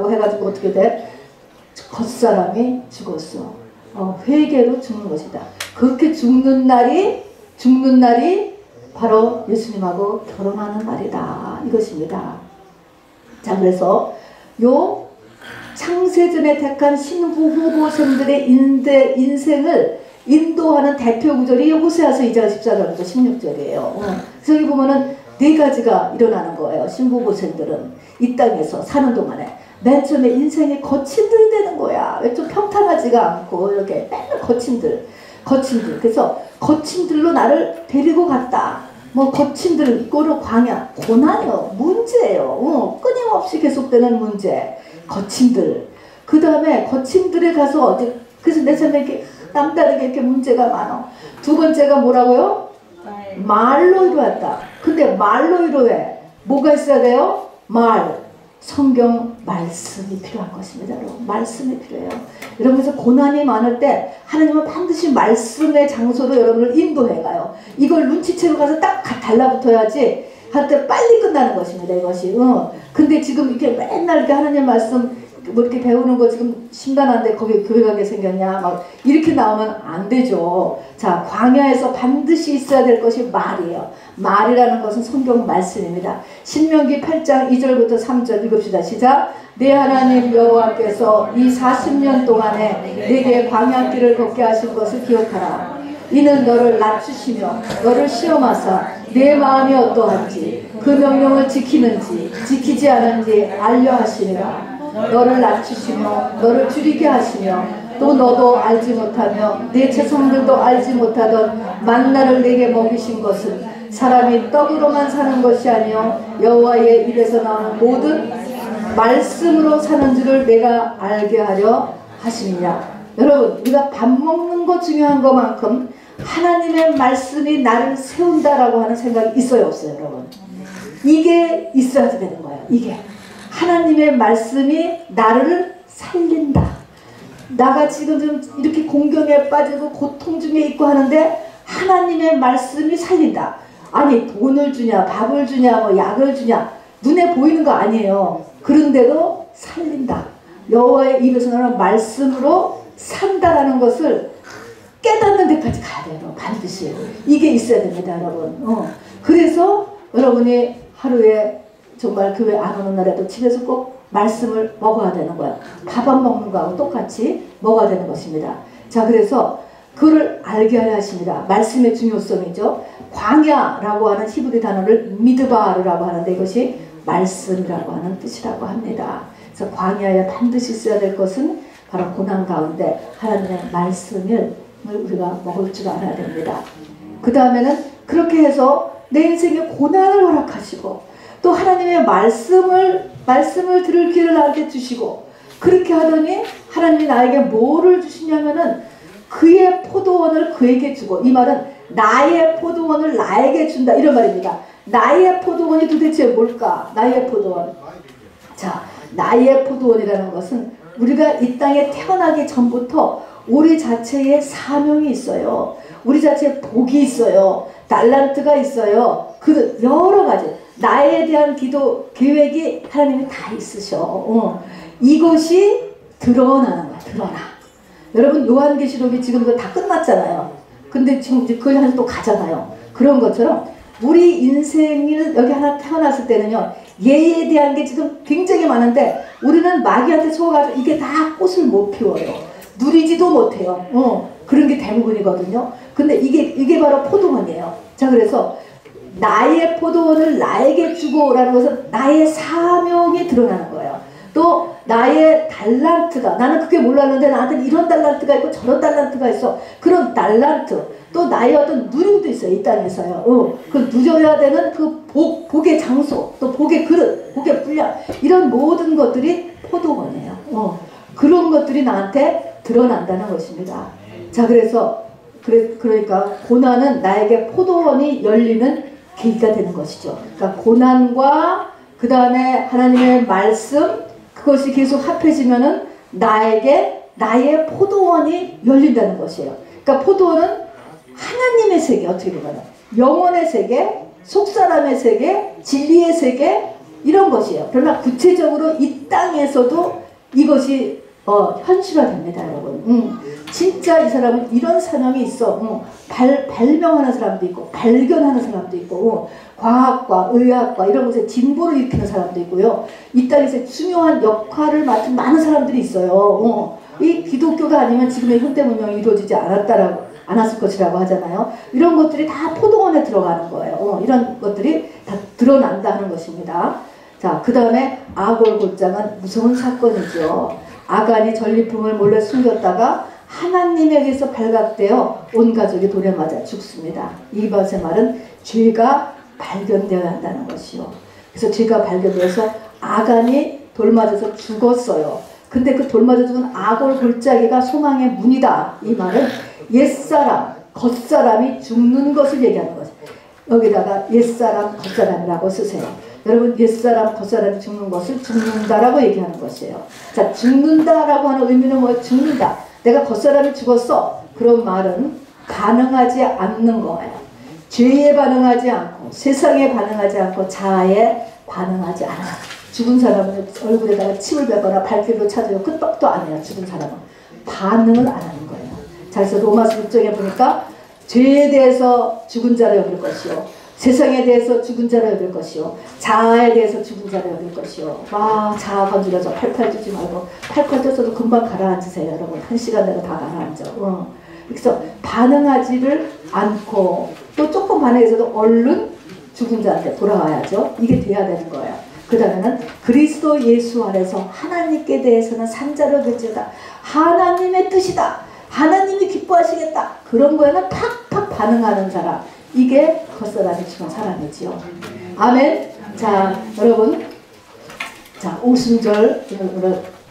해가지고 어떻게 돼? 겉사람이 죽었어. 회개로 죽는 것이다. 그렇게 죽는 날이 바로 예수님하고 결혼하는 날이다. 이것입니다. 자, 그래서 요 창세전에 택한 신부 후보생들의 인생을 인도하는 대표 구절이 호세아서 2장 14절부터 16절이에요. 그래서 여기 보면은 네 가지가 일어나는 거예요. 신부 후보생들은 이 땅에서 사는 동안에 맨 처음에 인생이 거친들 되는 거야. 왜 좀 평탄하지가 않고 이렇게 맨날 거친들. 그래서 거친들로 나를 데리고 갔다. 뭐 거친들, 이거로 광야, 고난이요, 문제예요. 끊임없이 계속되는 문제. 거친들. 그 다음에 거친들에 가서 어디, 그래서 내 삶에 이렇게 남다르게 이렇게 문제가 많아. 두 번째가 뭐라고요? 말로 이루었다. 근데 말로 이루에 뭐가 있어야 돼요? 성경 말씀이 필요한 것입니다. 여러분, 말씀이 필요해요. 여러분께서 고난이 많을 때 하나님은 반드시 말씀의 장소로 여러분을 인도해가요. 이걸 눈치채고 가서 딱 달라붙어야지 할 때 빨리 끝나는 것입니다. 이것이. 근데 지금 이렇게 맨날 이렇게 하나님 말씀 뭐 이렇게 배우는 거 지금 심란한데 거기 교회 가게 생겼냐 막 이렇게 나오면 안 되죠. 자, 광야에서 반드시 있어야 될 것이 말이에요. 말이라는 것은 성경 말씀입니다. 신명기 8장 2절부터 3절 읽읍시다. 시작. 내 하나님 여호와께서 이 40년 동안에 내게 광야길을 걷게 하신 것을 기억하라. 이는 너를 낮추시며 너를 시험하사 내 마음이 어떠한지 그 명령을 지키는지 지키지 않은지 알려 하시니라. 너를 낮추시며 너를 줄이게 하시며 또 너도 알지 못하며 내 자손들도 알지 못하던 만나를 내게 먹이신 것은 사람이 떡으로만 사는 것이 아니요 여호와의 입에서 나오는 모든 말씀으로 사는 줄을 내가 알게 하려 하시느냐. 여러분, 우리가 밥 먹는 거 중요한 것만큼 하나님의 말씀이 나를 세운다라고 하는 생각이 있어요, 없어요, 여러분? 이게 있어야 되는 거예요. 이게 하나님의 말씀이 나를 살린다. 나가 지금 좀 이렇게 공경에 빠지고 고통 중에 있고 하는데 하나님의 말씀이 살린다. 아니, 돈을 주냐, 밥을 주냐, 뭐 약을 주냐, 눈에 보이는 거 아니에요. 그런데도 살린다. 여호와의 입에서 나오는 말씀으로 산다라는 것을 깨닫는 데까지 가야 돼요. 반드시. 이게 있어야 됩니다, 여러분. 그래서 여러분이 하루에 정말 교회 안 오는 날에도 집에서 꼭 말씀을 먹어야 되는 거예요. 밥 안 먹는 거하고 똑같이 먹어야 되는 것입니다. 자, 그래서 그걸 알게 하려 하십니다. 말씀의 중요성이죠. 광야라고 하는 히브리 단어를 미드바르라고 하는데 이것이 말씀이라고 하는 뜻이라고 합니다. 그래서 광야에 반드시 있어야 될 것은 바로 고난 가운데 하나님의 말씀을 우리가 먹을 줄 알아야 됩니다. 그 다음에는 그렇게 해서 내 인생에 고난을 허락하시고 또 하나님의 말씀을 들을 기회를 나한테 주시고 그렇게 하더니 하나님이 나에게 뭐를 주시냐면은 그의 포도원을 그에게 주고, 이 말은 나의 포도원을 나에게 준다 이런 말입니다. 나의 포도원이 도대체 뭘까? 나의 포도원. 자, 나의 포도원이라는 것은 우리가 이 땅에 태어나기 전부터 우리 자체의 사명이 있어요. 우리 자체의 복이 있어요. 달란트가 있어요. 그 여러 가지 나에 대한 기도 계획이 하나님이 다 있으셔. 이것이 드러나는 거야. 드러나. 여러분, 요한계시록이 지금 그거 다 끝났잖아요. 근데 지금 이제 그걸 하나 또 가잖아요. 그런 것처럼 우리 인생을 여기 하나 태어났을 때는요, 얘에 대한 게 지금 굉장히 많은데 우리는 마귀한테 속아가지고 이게 다 꽃을 못 피워요. 누리지도 못해요. 그런 게 대부분이거든요. 근데 이게 바로 포도원이에요. 자, 그래서 나의 포도원을 나에게 주고라는 것은 나의 사명이 드러나는 거예요. 또 나의 달란트가, 나는 그게 몰랐는데 나한테는 이런 달란트가 있고 저런 달란트가 있어. 그런 달란트, 또 나의 어떤 누림도 있어요. 이 땅에서요. 그 누려야 되는 그 복의 장소, 또 복의 그릇, 복의 분량, 이런 모든 것들이 포도원이에요. 그런 것들이 나한테 드러난다는 것입니다. 자, 그러니까 고난은 나에게 포도원이 열리는 계기가 되는 것이죠. 그러니까 고난과 그 다음에 하나님의 말씀, 그것이 계속 합해지면은 나의 포도원이 열린다는 것이에요. 그러니까 포도원은 하나님의 세계, 어떻게 보면 영혼의 세계, 속사람의 세계, 진리의 세계, 이런 것이에요. 그러나 구체적으로 이 땅에서도 이것이 현실화됩니다, 여러분. 진짜 이 사람은 이런 사명이 있어. 발명하는 사람도 있고, 발견하는 사람도 있고, 과학과 의학과 이런 곳에 진보를 일으키는 사람도 있고요. 이 땅에서 중요한 역할을 맡은 많은 사람들이 있어요. 이 기독교가 아니면 지금의 현대 문명이 이루어지지 않았을 것이라고 하잖아요. 이런 것들이 다 포도원에 들어가는 거예요. 이런 것들이 다 드러난다는 것입니다. 자, 그 다음에 아골 곧장은 무서운 사건이죠. 아간이 전리품을 몰래 숨겼다가 하나님에 의해서 발각되어 온 가족이 돌에 맞아 죽습니다. 이것의 말은 죄가 발견되어야 한다는 것이요. 그래서 죄가 발견돼서 아간이 돌 맞아서 죽었어요. 근데 그 돌 맞아 죽은 아골 골짜기가 소망의 문이다. 이 말은 옛사람, 겉사람이 죽는 것을 얘기하는 거죠. 여기다가 옛사람, 겉사람이라고 쓰세요. 여러분, 옛사람, 겉사람이 죽는 것을 죽는다라고 얘기하는 것이에요. 자, 죽는다라고 하는 의미는 뭐예요? 죽는다. 내가 겉사람이 죽었어. 그런 말은 반응하지 않는 거예요. 죄에 반응하지 않고, 세상에 반응하지 않고, 자아에 반응하지 않아. 죽은 사람은 얼굴에다가 침을 뱉거나 발길로 찾아요. 끄떡도 안 해요. 죽은 사람은. 반응을 안 하는 거예요. 자, 그래서 로마서 6장에 보니까 죄에 대해서 죽은 자를 여길 것이요, 세상에 대해서 죽은 자를 여길 것이요, 자아에 대해서 죽은 자를 여길 것이요. 와, 자아 건드려서 팔팔 뛰지 말고, 팔팔 뛰어서도 금방 가라앉으세요, 여러분. 1시간 내로 다 가라앉아. 그래서 반응하지를 않고, 또 조금 반응해서도 얼른 죽은 자한테 돌아와야죠. 이게 돼야 되는 거예요. 그 다음에는 그리스도 예수 안에서 하나님께 대해서는 산자로 결정다. 하나님의 뜻이다. 하나님이 기뻐하시겠다. 그런 거에는 팍팍 반응하는 사람. 이게 겉사람이 죽은 사람이지요. 아멘. 자, 여러분. 자, 오순절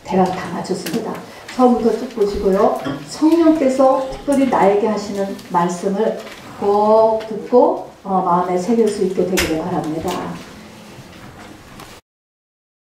대강 다 마쳤습니다. 처음부터 쭉 보시고요. 성령께서 특별히 나에게 하시는 말씀을 꼭 듣고 마음에 새길 수 있게 되기를 바랍니다.